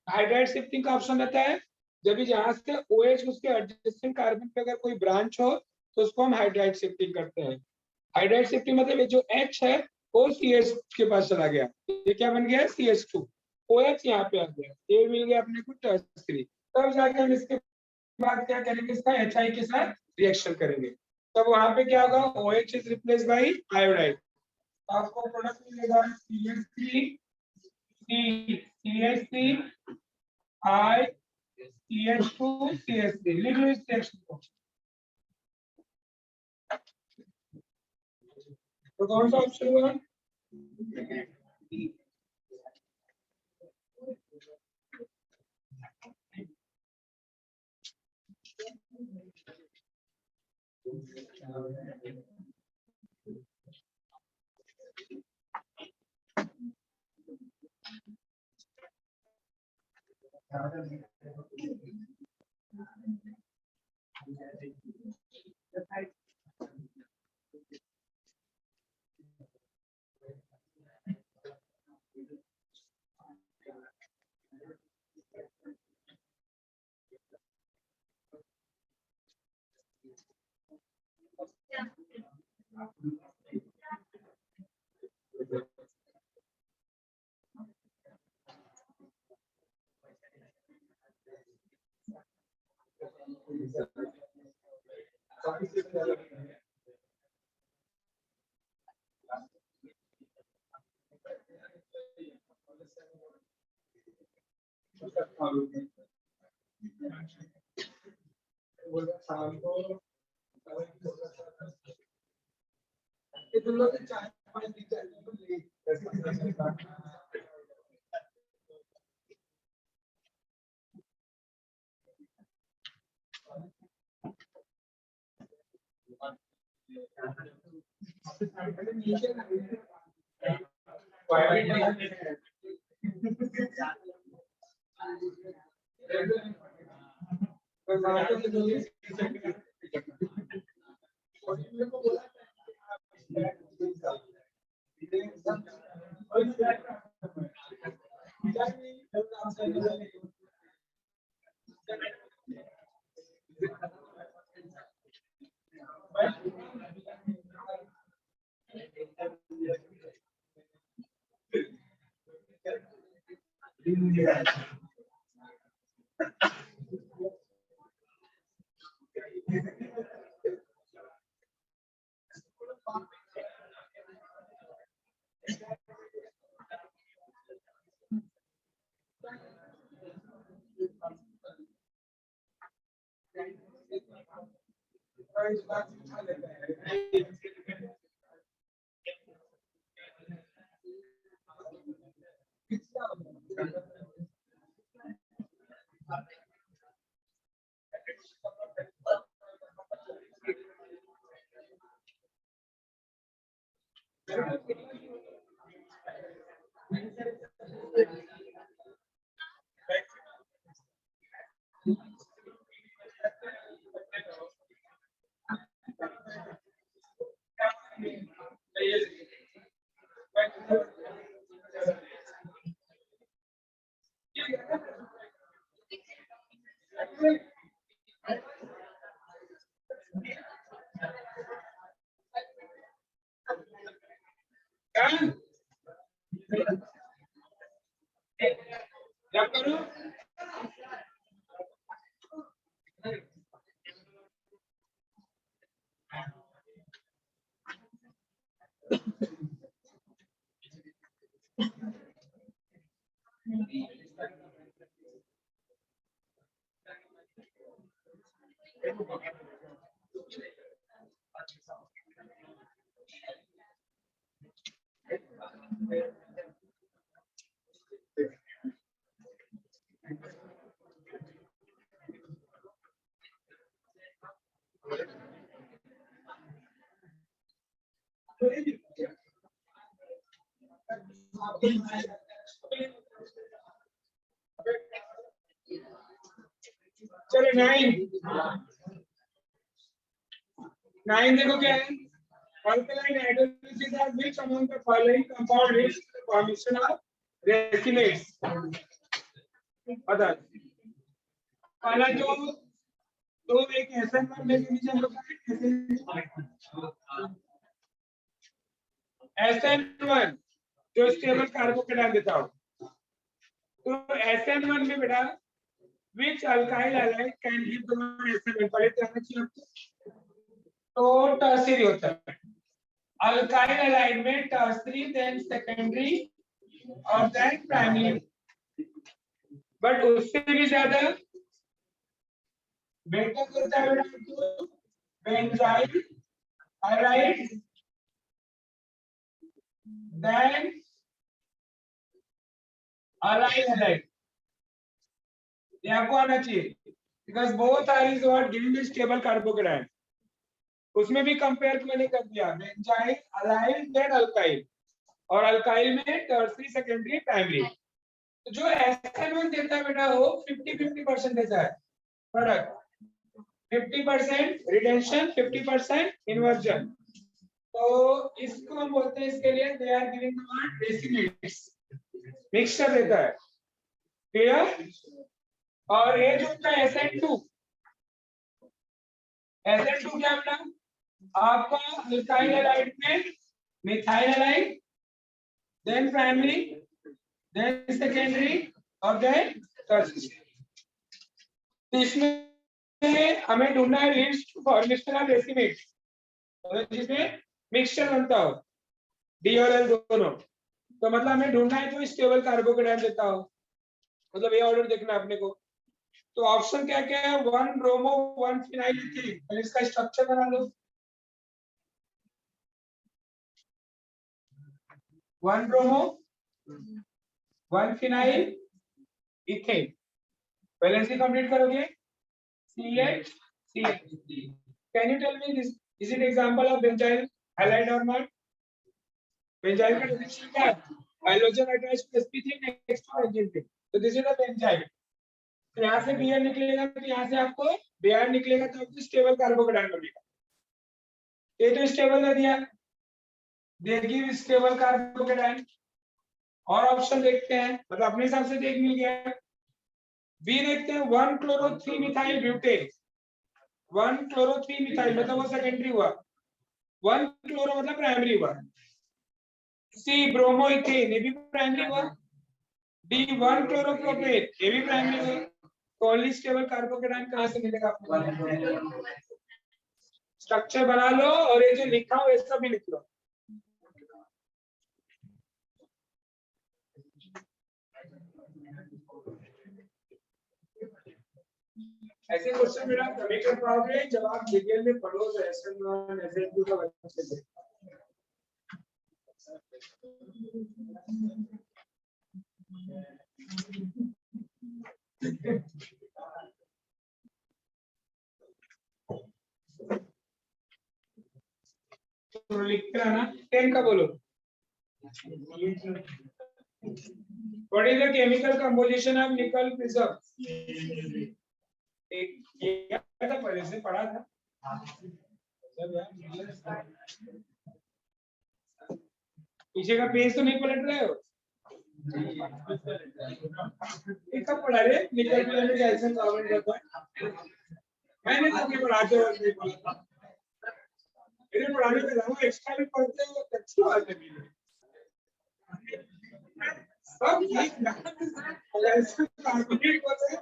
हाइड्राइड शिफ्टिंग का ऑप्शन रहता है, जब भी जहां से OH उसके एडजेसेंट कार्बन पे अगर कोई ब्रांच हो तो उसको हम हाइड्राइड शिफ्टिंग करते हैं। हाइड्राइड शिफ्टिंग मतलब ये जो H है वो CH के पास चला गया, ये क्या बन गया CH2, OH यहाँ पे आ गया, ये मिल गया अपने को टर्सरी। तब जाके हम इसके बाद क्या करेंगे इसका HI के साथ रिएक्शन करेंगे, तब वहां पे क्या होगा OH is replace by iodide, आपको प्रोडक्ट मिलेगा CH3 CH3 I CH2 CH3। लिख लो इस रिएक्शन को। तो कौन सा ऑप्शन हुआ? क्या करूं? चलो 9 देखो क्या है? Alkaline hydrolysis are which among the following compound leads to the formation of racemates? Other पहला जो तो एक SN1 मैग्नीशियम होता है SN1 जो स्टेबल कार्बोकेटाइन देता हो, तो SN1 में बेटा which alkyl halide can give the SN1 पहले ध्यान रखिए आपको, तो टर्शियरी होता है अल्काइल हैलाइड में टर्शियरी देन सेकेंडरी और देन प्राइमरी, बट उससे भी ज्यादा बेटर होता है benzyl halide than allyl halide, ये आपको आना चाहिए because both are is what giving the stable carbocation. उसमें भी कंपेयर मैंने कर दिया बेंजाइल अलाइल देन अल्काइल, और अल्काइल में टर्शियरी सेकेंडरी प्राइमरी। तो जो SN1 देता है बेटा वो 50-50% देता है प्रोडक्ट, 50% रिटेंशन 50% इन्वर्जन, तो इसको हम बोलते हैं इसके लिए they are giving the what racemates, mixture देता है, क्लियर। और ये जो होता है SN2 क्या बेटा आपका अल्काइल हैलाइड में methyl halide than primary than secondary और देन टर्शियरी। इसमें हमें ढूंढना है leads to formation of racemate, जिसमें मिक्सचर बनता हो डी और एल दोनों, तो मतलब हमें ढूंढना है जो स्टेबल कार्बोकेटाइन देता हो, मतलब ये ऑर्डर देखना है अपने को। तो ऑप्शन क्या क्या है 1 ब्रोमो 1 फिनाइल इथीन, इसका स्ट्रक्चर बना लो 1 ब्रोमो 1 फिनाइल इथेन, पहले से कंप्लीट करोगे CH can you tell me this is it example of benzyl halide और नॉट? बेंजाइल का डेफिनेशन क्या है? Hydrogen attached to sp3 next to benzene, तो दिस इज द बेंजाइल। तो यहाँ से Br निकलेगा, तो यहाँ से आपको Br निकलेगा तो आपको स्टेबल कार्बोकेटाइन बनेगा। ये तो स्टेबल दे दिया, दे गिव स्टेबल कार्बोकेटाइन। और ऑप्शन देखते हैं, मतलब अपने हिसाब से देख मिल गया। बी देखते हैं 1 chloro 3 methyl butane, 1 chloro 3 methyl मतलब वो सेकेंडरी हुआ, 1 क्लोरो मतलब प्राइमरी हुआ। सी ब्रोमो इथेन, ये भी प्राइमरी हुआ। D1 क्लोरोप्रोपेन, ये भी प्राइमरी है। ओनली स्टेबल कार्बोकेटाइन कहाँ से मिलेगा आपको? स्ट्रक्चर बना लो और ये जो लिखा हो ये सब भी लिख लो। ऐसे क्वेश्चन मेरा कभी कर पाओगे जब आप डिटेल में पढ़ो तो SN1 SN2 का अच्छे से। तो लिखते हैं ना 10 का बोलो। What is the chemical composition of nickel prism? ये था पहले से पढ़ा था। पीछे का पेज तो नहीं पलट रहे हो? एक कब पढ़ा रे निकल प्रिज्म का ऐसा कार्बन रहता है। मैंने तो नहीं पढ़ाते हो नहीं पढ़ा। मेरे पढ़ाने के अलावा एक्स्ट्रा भी पढ़ते हो अच्छी बात है मेरी। सब ठीक ना ऐसे कार्बोनेट होते हैं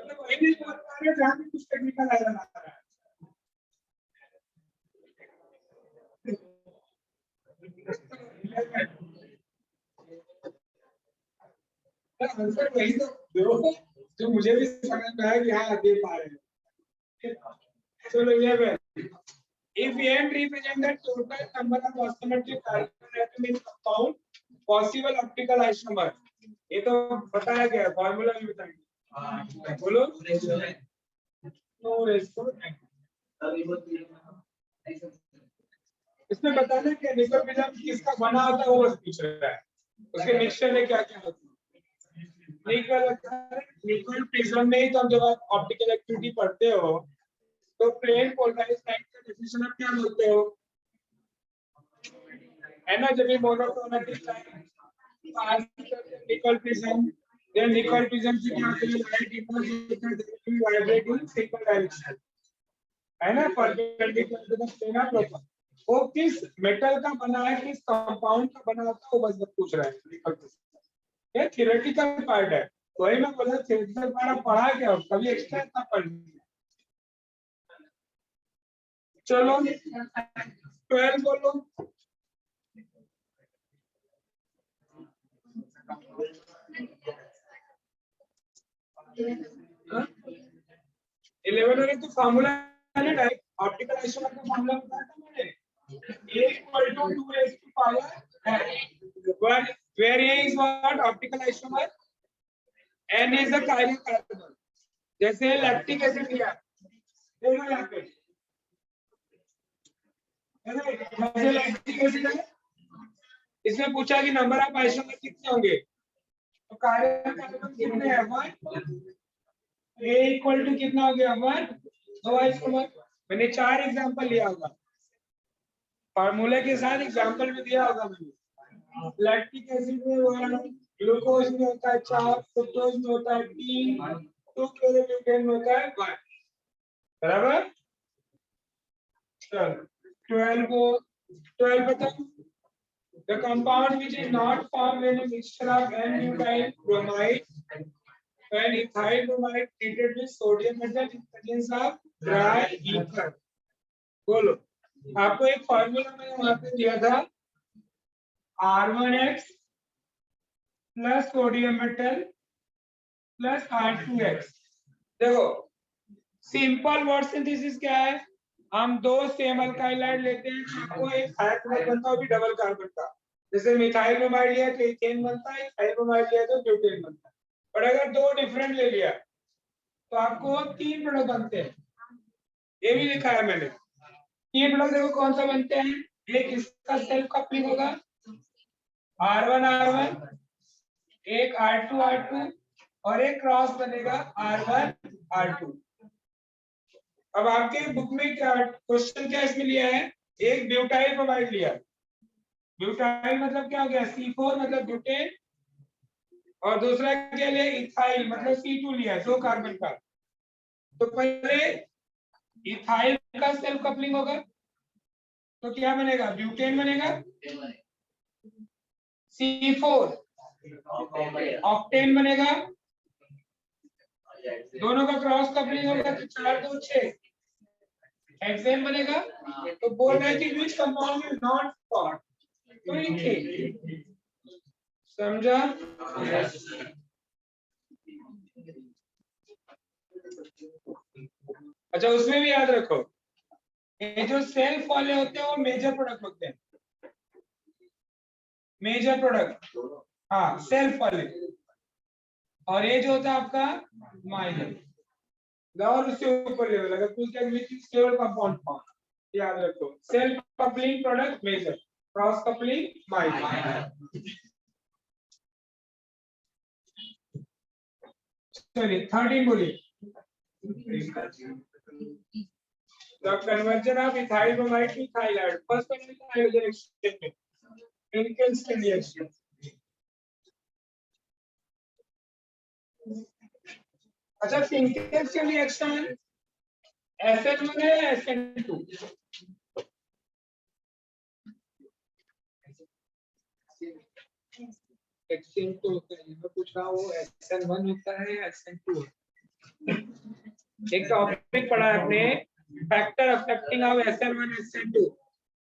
मतलब वही नहीं पढ़ पा रहे जहाँ पे कुछ टेक्निकल आ रहा है। आंसर वही तो दो जो मुझे भी समझ में आया कि हाँ दे पा रहे हैं। चलो ये है if n represent the total number of asymmetric carbon atom in compound possible optical isomer ये तो बताया गया है फार्मूला भी बताएंगे बोलो इसमें बताना कि निकल प्रिज्म किसका बना होता है वो बस पूछ रहा है उसके मिक्सचर में क्या क्या होता है। निकल प्रिज्म में ही तो हम जब आप ऑप्टिकल एक्टिविटी पढ़ते हो तो प्लेन पोलराइज्ड लाइट का डेफिनेशन आप क्या बोलते हो है ना जब ये मोनोक्रोमैटिक लाइट निकल प्रिज्म देन निकल प्रिज्म से क्या होता है लाइट इमर्ज होता है वाइब्रेटिंग सिंगल डायरेक्शन है ना perpendicular to the plane of profile वो किस मेटल का बना है किस कंपाउंड का बना होता है वो बस पूछ रहा है निकल प्रिज्म ये थ्योरेटिकल पार्ट है वही मैं बोला थ्योरेटिकल पार्ट पढ़ा क्या कभी एक्स्ट्रा इतना पढ़ चलो 12 बोलो 11 तो फार्मूला है ना डायरेक्ट ऑप्टिकल आइसोमर का फार्मूला बताया था मैंने A equal to 2 raised to power n where A is what optical isomer n is the chiral carbon जैसे लैक्टिक एसिड लिया देखो यहाँ पे जैसे लैक्टिक एसिड है इसमें पूछा कि नंबर ऑफ आइसोमर कितने होंगे तो chiral carbon कितने हैं 1 A इक्वल टू कितना हो गया 1 दो आइसोमर मैंने 4 एग्जांपल लिया होगा फार्मूले के साथ एग्जांपल भी दिया होगा मैंने लैक्टिक एसिड में 1 ग्लूकोज में होता है 4 फ्रुक्टोज में होता है 3 2 क्लोरोब्यूटेन में होता है 1 बराबर चल 12 बताओ the compound which is not formed when a mixture of n-butyl bromide and ethyl bromide treated with sodium metal in presence of dry ether बोलो आपको एक फार्मूला मैंने वहां पे दिया था R1X plus sodium metal plus R2X देखो simple word synthesis क्या है हम दो सेम अल्काइल लेते हैं आपको एक हाइड्रोजन बनता है भी डबल कार्बन का जैसे मिथाइल ब्रोमाइड लिया तो इथेन बनता है इथाइल ब्रोमाइड लिया तो ब्यूटेन बनता है और अगर दो डिफरेंट ले लिया तो आपको 3 प्रोडक्ट बनते हैं ये भी लिखा है मैंने 3 प्रोडक्ट देखो कौन सा बनते हैं एक इसका सेल्फ कपलिंग होगा R1 R1 एक R2 R2 और एक क्रॉस बनेगा R1 R2 अब आपके बुक में क्या क्वेश्चन क्या इसमें लिया है एक ब्यूटाइल ब्रोमाइड लिया ब्यूटाइल मतलब क्या हो गया C4 मतलब ब्यूटेन और दूसरा क्या लिया इथाइल मतलब C2 लिया दो कार्बन का तो पहले इथाइल का सेल्फ कपलिंग होगा तो क्या बनेगा ब्यूटेन बनेगा C4 ऑक्टेन बनेगा, दोनों का क्रॉस कपलिंग होगा तो 4 2 6 हेक्सेन बनेगा। तो बोल रहे हैं कि which compound is not form, तो लिखिए, समझा? अच्छा, उसमें भी याद रखो, ये जो सेल्फ वाले होते हैं वो मेजर प्रोडक्ट होते हैं, मेजर प्रोडक्ट, हाँ सेल्फ वाले, और ये जो होता है आपका माइनर, और उससे ऊपर लेवल अगर कुछ केवल कंपाउंड फॉर्म, याद रखो, self coupling product major, cross coupling minor. चलिए 13 बोलिए। The conversion of ethyl bromide to ethyl, first one is hydrogen exchange, Finkelstein reaction. अच्छा, Finkelstein reaction SN1 है या SN2? SN2 पूछ रहा हूँ, SN1 होता है या SN2? एक टॉपिक पढ़ा है आपने, factor affecting of SN1 SN2,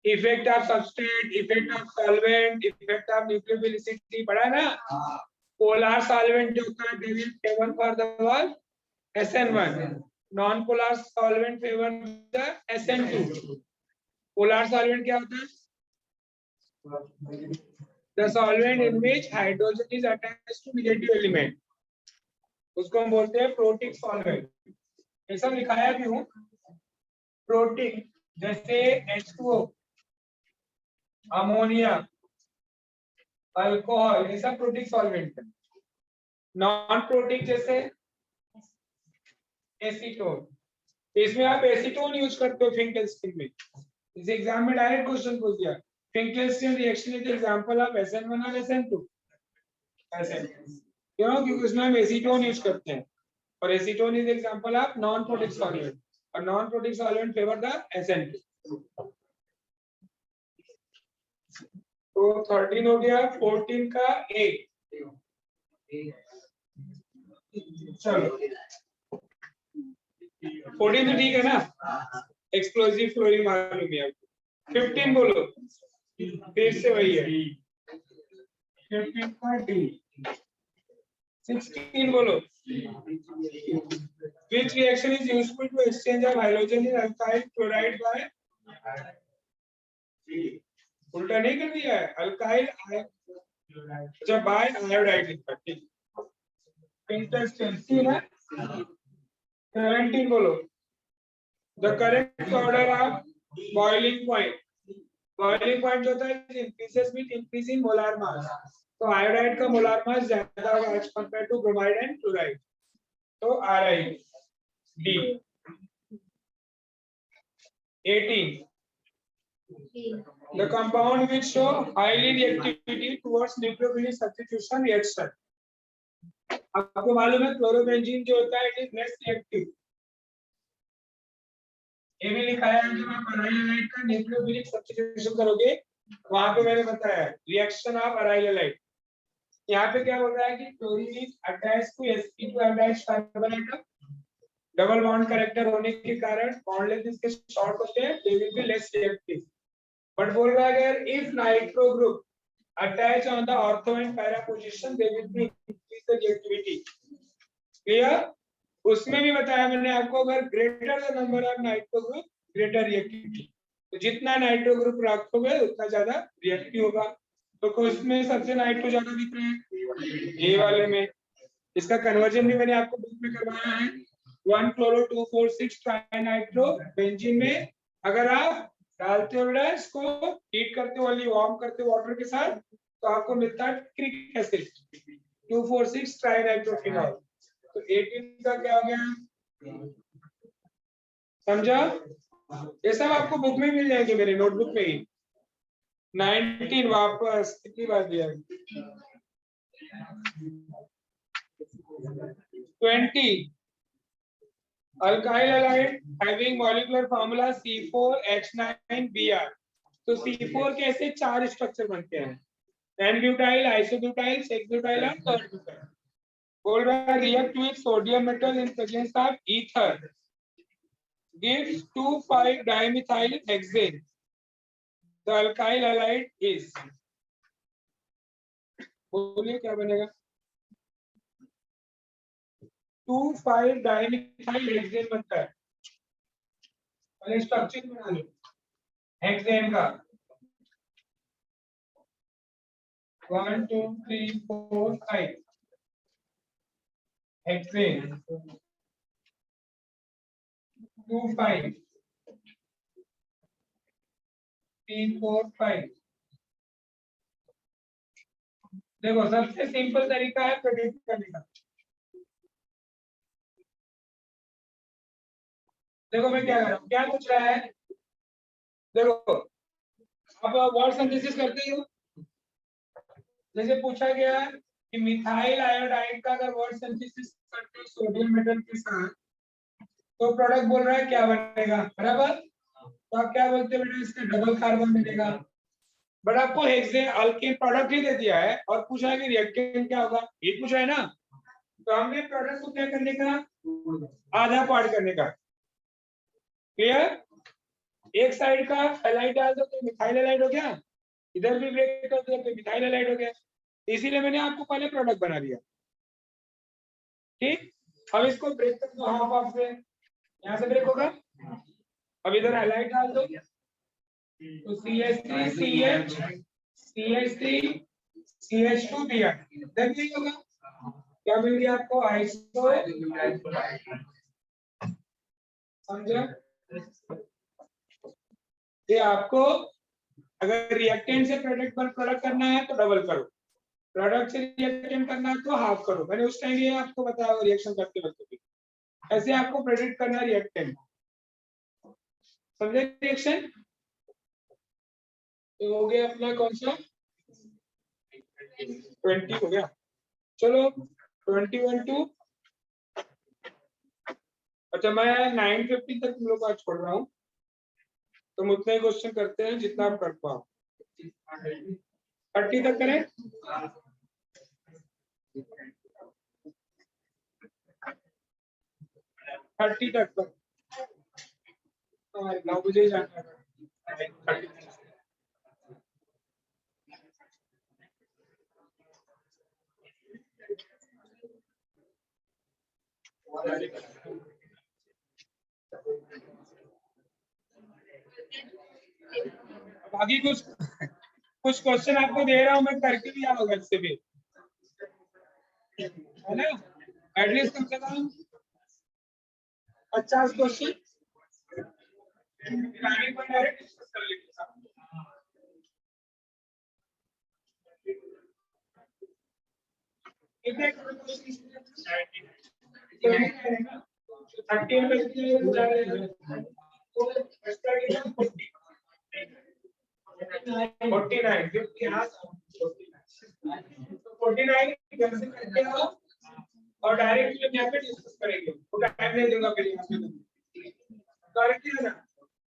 effect of substrate, effect of solvent, effect of nucleophilicity पढ़ा है ना। पोलर सॉल्वेंट जो होता है they will favour for the word SN1, non polar solvent favour the SN2। Polar solvent क्या होता है? The solvent in which hydrogen is attached to negative element, उसको हम बोलते हैं प्रोटिक सॉल्वेंट। ऐसा लिखाया भी हूँ, प्रोटिक जैसे H2O, अमोनिया, अल्कोहल, ये सब प्रोटिक सॉल्वेंट है। नॉन प्रोटिक जैसे एसीटोन, इसमें आप एसीटोन यूज करते हो फिंकेल्स्टीन में। इस एग्जाम में डायरेक्ट क्वेश्चन पूछ दिया, Finkelstein reaction is example of SN1 और SN2, ऐसे क्यों? क्योंकि उसमें हम एसीटोन यूज करते हैं, और acetone is example of non protic solvent, और non protic solvent favour the SN2। तो 13 हो गया, 14 का 1। चलो 14 तो ठीक है ना, एक्सप्लोसिव फ्लोरिंग मालूम है आपको। 15 बोलो, फिर से वही है, 15 का D। 16 बोलो, which reaction is useful to exchange of halogen in alkyl chloride by, उल्टा नहीं कर दिया है, अल्काइल जब बाय आयोडाइड लिखा, ठीक। इंटरेस्टिंग है। 17 बोलो, the correct order of boiling point, boiling point जो होता है increases with increasing molar mass, तो आयोडाइड का मोलार मास ज्यादा होगा as compare to bromide and chloride, तो RI D। 18, the compound which show highly reactivity towards nucleophilic substitution reaction, आपको मालूम है क्लोरोबेंजीन जो होता है इट इज लेस रिएक्टिव, ये भी लिखा है जब आप अराइलेलाइट का न्यूक्लियोफिलिक सब्स्टिट्यूशन करोगे, वहां पे मैंने बताया रिएक्शन ऑफ अराइलेलाइट। यहाँ पे क्या हो रहा है कि chlorine is attached to sp2 attached carbon atom, double bond character होने के कारण बॉन्ड लेंथ इसके शॉर्ट होते हैं, they will be less reactive. But बोल रहा है अगर if nitro group attach on the ortho and para position they will be increase the reactivity. Clear? उसमें भी बताया मैंने आपको, अगर greater the number of nitro group greater reactivity, तो जितना नाइट्रो ग्रुप रखोगे उतना ज्यादा रिएक्टिव होगा। तो उसमें सबसे नाइट्रो ज्यादा दिख रहे हैं ए वाले में, इसका कन्वर्जन भी मैंने आपको बुक में करवाया है, 1-chloro-2,4,6 ट्राइनाइट्रो बेंजीन में अगर आप डालते हो ना, इसको हीट करते हो, ओनली वार्म करते हो वाटर के साथ, तो आपको मिलता है क्रिक एसिड 2,4,6 ट्राइनाइट्रोफिनॉल। तो 18 का क्या हो गया, समझा? ये सब आपको बुक में मिल जाएंगे, मेरे नोटबुक में ही। 19 वापस कितनी बार दिया, 20 alkyl halide having molecular formula C4H9Br। तो C4 के ऐसे 4 स्ट्रक्चर बनते हैं, N-butyl, isobutyl, 6-butyl and 3-butyl. बोल रहा है react with sodium metal in presence of ether gives 2,5-dimethyl hexane. The alkyl halide is. बोलिए क्या बनेगा? 2,5-dimethyl hexane बनता है. पहले स्ट्रक्चर बना लो हेक्सेन का. 1 2 3 4 5 हेक्सेन 2 5 3 4 5. देखो सबसे सिंपल तरीका है प्रेडिक्ट करने का. देखो मैं क्या कर रहा हूँ, क्या पूछ रहा है. देखो अब वर्ड सिंथेसिस करते हो. जैसे पूछा गया कि मिथाइल आयोडाइड का अगर वर्ड सिंथेसिस करते हो सोडियम मेटल के साथ तो प्रोडक्ट बोल रहा है क्या बनेगा, बराबर. तो आप क्या बोलते हैं बेटा, इसका डबल कार्बन मिलेगा. बट आपको हेक्सेन अल्केन प्रोडक्ट ही दे दिया है और पूछा है कि रिएक्टेंट क्या होगा, ये पूछा है ना. तो हमने प्रोडक्ट को क्या करने का, आधा पार्ट करने का. क्लियर. एक साइड का हैलाइड डाल दो तो मिथाइल हैलाइड हो गया, इधर भी ब्रेक कर दिया तो मिथाइल हैलाइड हो गया. इसीलिए मैंने आपको पहले प्रोडक्ट बना दिया. ठीक. अब इसको ब्रेक कर दो हाफ हाफ से, यहाँ से ब्रेक होगा. अब इधर हैलाइड डाल दो तो CH3 CH CH3 CH2 दिया, देख लीजिए होगा क्या मिल गया आपको, आइसो. समझे. ये आपको अगर रिएक्टेंट से प्रोडक्ट करना है तो डबल करो, प्रोडक्ट से रिएक्टेंट करना है तो हाफ करो. मैंने उस टाइम ये आपको बताया रिएक्शन करते वक्त भी. ऐसे आपको प्रेडिक्ट करना है रिएक्टेंट. समझे रिएक्शन. तो हो गया अपना कौन सा 20 हो गया. चलो 21 टू. अच्छा मैं 9:50 तक तुम लोग को छोड़ रहा हूँ. तुम उतने ही क्वेश्चन करते हैं जितना आप कर पाओ. 30 तक करें. 30 तक 9 बजे जाना है. बाकी कुछ क्वेश्चन आपको दे रहा हूं मैं, करके भी आओगे इससे भी, है ना. एटलीस्ट कम से कम 50 क्वेश्चन प्लानिंग पर डायरेक्ट डिस्कस कर लेंगे. 49 करके आओ और डायरेक्ट यहाँ पे डिस्कस करेंगे. वो टाइम नहीं दूंगा फिर यहाँ पे करके ना,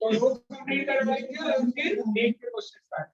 तो वो कंप्लीट करवाएंगे और उनके नीट के क्वेश्चन स्टार्ट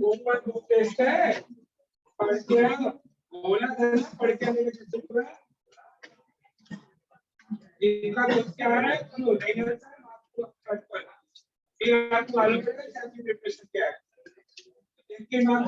ऊपर बुक टेस्ट है. पढ़ के बोला था पढ़ के आने का पूरा इनका दोस्त क्या आ रहा है तो नहीं रहता है आपको कट पर. फिर आपको मालूम पड़ेगा क्या की प्रिपरेशन क्या है. इनके नाम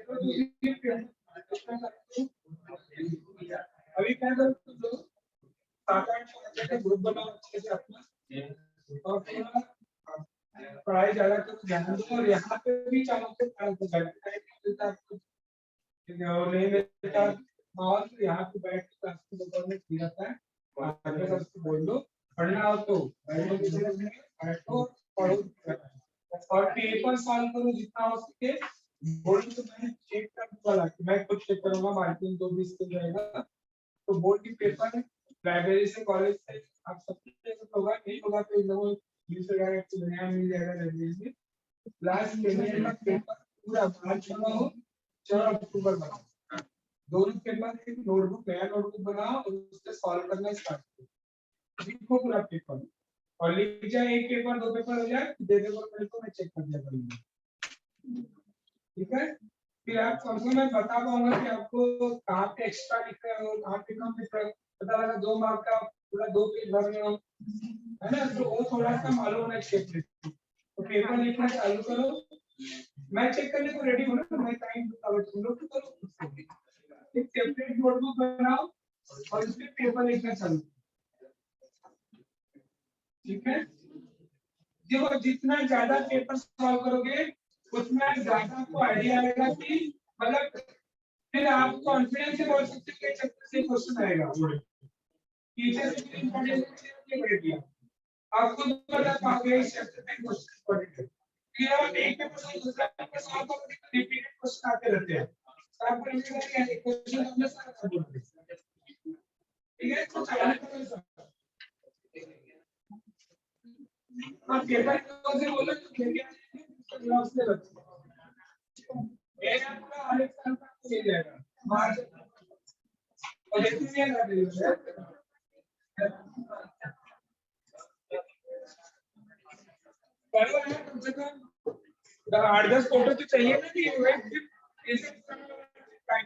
अभी क्या करो तुम लोग 7-8 का ग्रुप बनाओ अच्छे से अपना और थोड़ा पढ़ाई ज्यादा करो ध्यान दो और यहाँ पे भी चाहो तो काम को बैठो नहीं मिलता और यहाँ पे बैठ के क्लास में दोपहर में फ्री रहता है आगे सबसे बोल दो पढ़ना हो तो बैठो पढ़ो और पेपर सॉल्व करो जितना हो सके बोर्ड तो मैंने चेक कर वाला मैं खुद चेक करूंगा मार्किंग 2-20 के जाएगा तो बोर्ड की पेपर लाइब्रेरी से कॉलेज से आप सबके चेक होगा नहीं होगा तो इन लोगों को नया मिल जाएगा लाइब्रेरी में लास्ट पेपर का पेपर पूरा मार्च में हो 4 अक्टूबर में दोनों के बाद एक नोटबुक नया नोटबुक बनाओ और उससे सॉल्व करना स्टार्ट करो लिखो पूरा पेपर और लिख जाए एक पेपर 2 पेपर हो जाए दे दे मेरे को मैं चेक कर दिया करूंगा ठीक है फिर आप कौन मैं बता पाऊंगा कि आपको कहाँ पे एक्स्ट्रा लिख रहे हो कहाँ पे कम लिख रहे हो पता लगा 2 मार्क का पूरा 2 पेज भर रहे हो है ना तो वो थोड़ा सा मालूम होना चाहिए तो पेपर लिखना चालू करो मैं चेक करने को रेडी हूँ ना मैं टाइम तुम लोग तो करो एक सेपरेट नोटबुक बनाओ और उस पे पेपर लिखना चालू ठीक है देखो जितना ज्यादा पेपर सॉल्व करोगे उतना ज्यादा आपको आइडिया आएगा कि मतलब फिर आप कॉन्फिडेंस से बोल सकते हैं कि चैप्टर से क्वेश्चन आएगा टीचर से भी इंपॉर्टेंट है पढ़ दिया आप खुद बता पाओगे इस चैप्टर में क्वेश्चन पढ़ फिर आप एक पेपर से दूसरा पेपर सॉल्व करोगे तो रिपीटेड क्वेश्चन आते रहते हैं आपको लगेगा कि ये क्वेश्चन हमने सारा बोल दिया ठीक है तो चालू करो सर हाँ पेपर से बोलो तो क्या जवाब से लगता ये आपका हर एक साल का मिल जाएगा मार्च और देखिए ये लग रही है करो है कम से कम 8-10 फोटो तो चाहिए ना कि इसे टाइम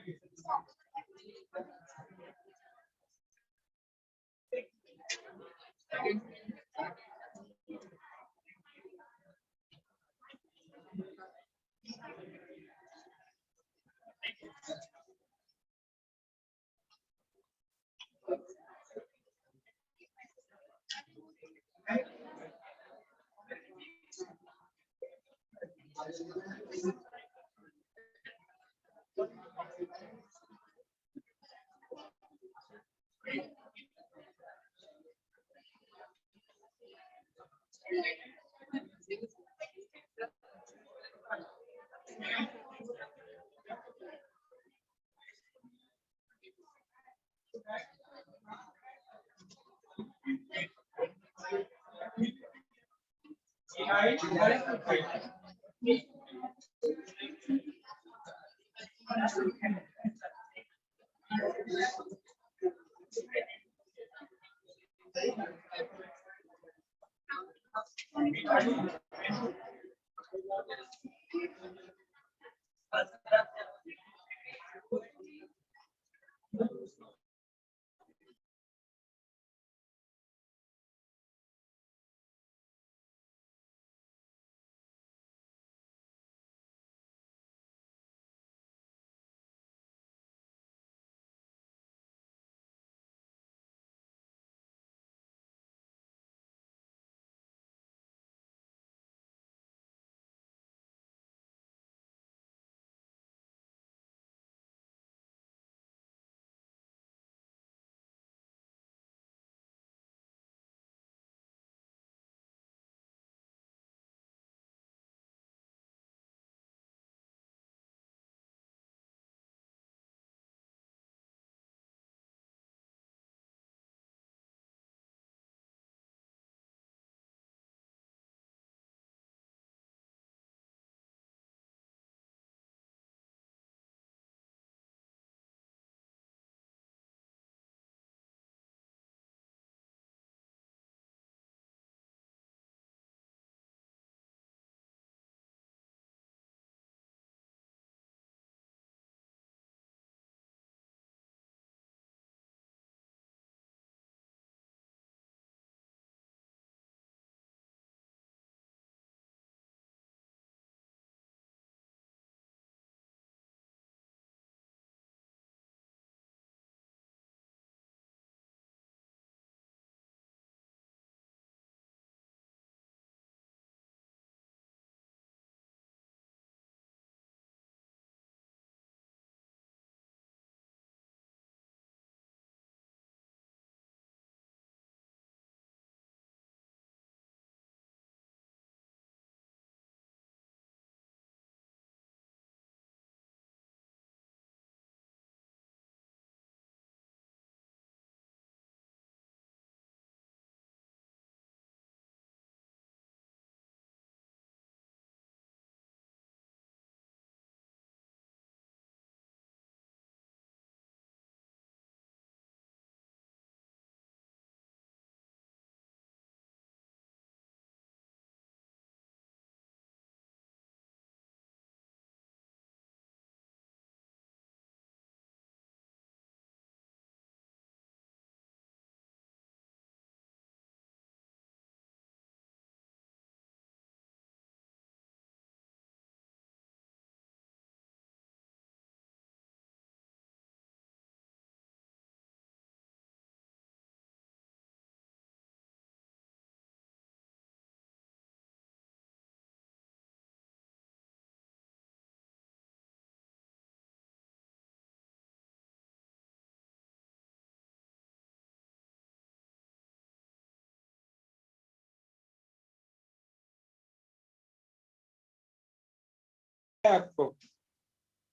आपको,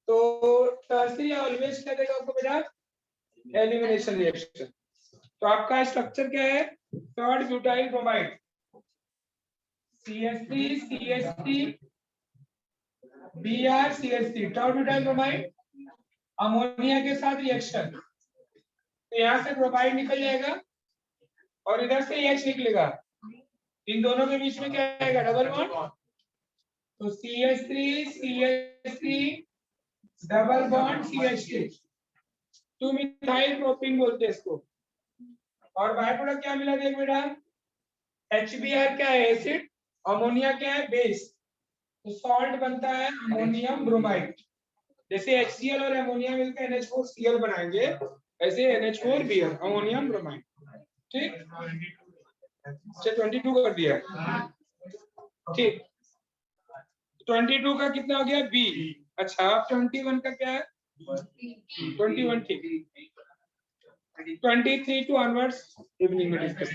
तो टर्सरी ऑलवेज क्या देगा आपको बेटा, एलिमिनेशन रिएक्शन। तो आपका स्ट्रक्चर क्या है, third butyl bromide, CH3 CH3 Br CH3, third butyl bromide, ammonia के साथ रिएक्शन, तो यहाँ से ब्रोमाइड निकल जाएगा और इधर से H निकलेगा, इन दोनों के बीच में क्या आएगा, डबल बॉन्ड, तो CH3 double bond CH2, 2 methyl propene बोलते हैं इसको। और बाय प्रोडक्ट क्या मिला देख बेटा, HBr क्या है, एसिड, अमोनिया क्या है, बेस, तो सॉल्ट बनता है अमोनियम ब्रोमाइड। जैसे HCl और अमोनिया मिलकर NH4Cl बनाएंगे, ऐसे NH4Br अमोनियम ब्रोमाइड। ठीक, 22 कर दिया, ठीक, 22 का कितना हो गया, बी। अच्छा, अब 21 का क्या है, 21, ठीक, 23 टू ऑनवर्ड्स इवनिंग में डिस्कस।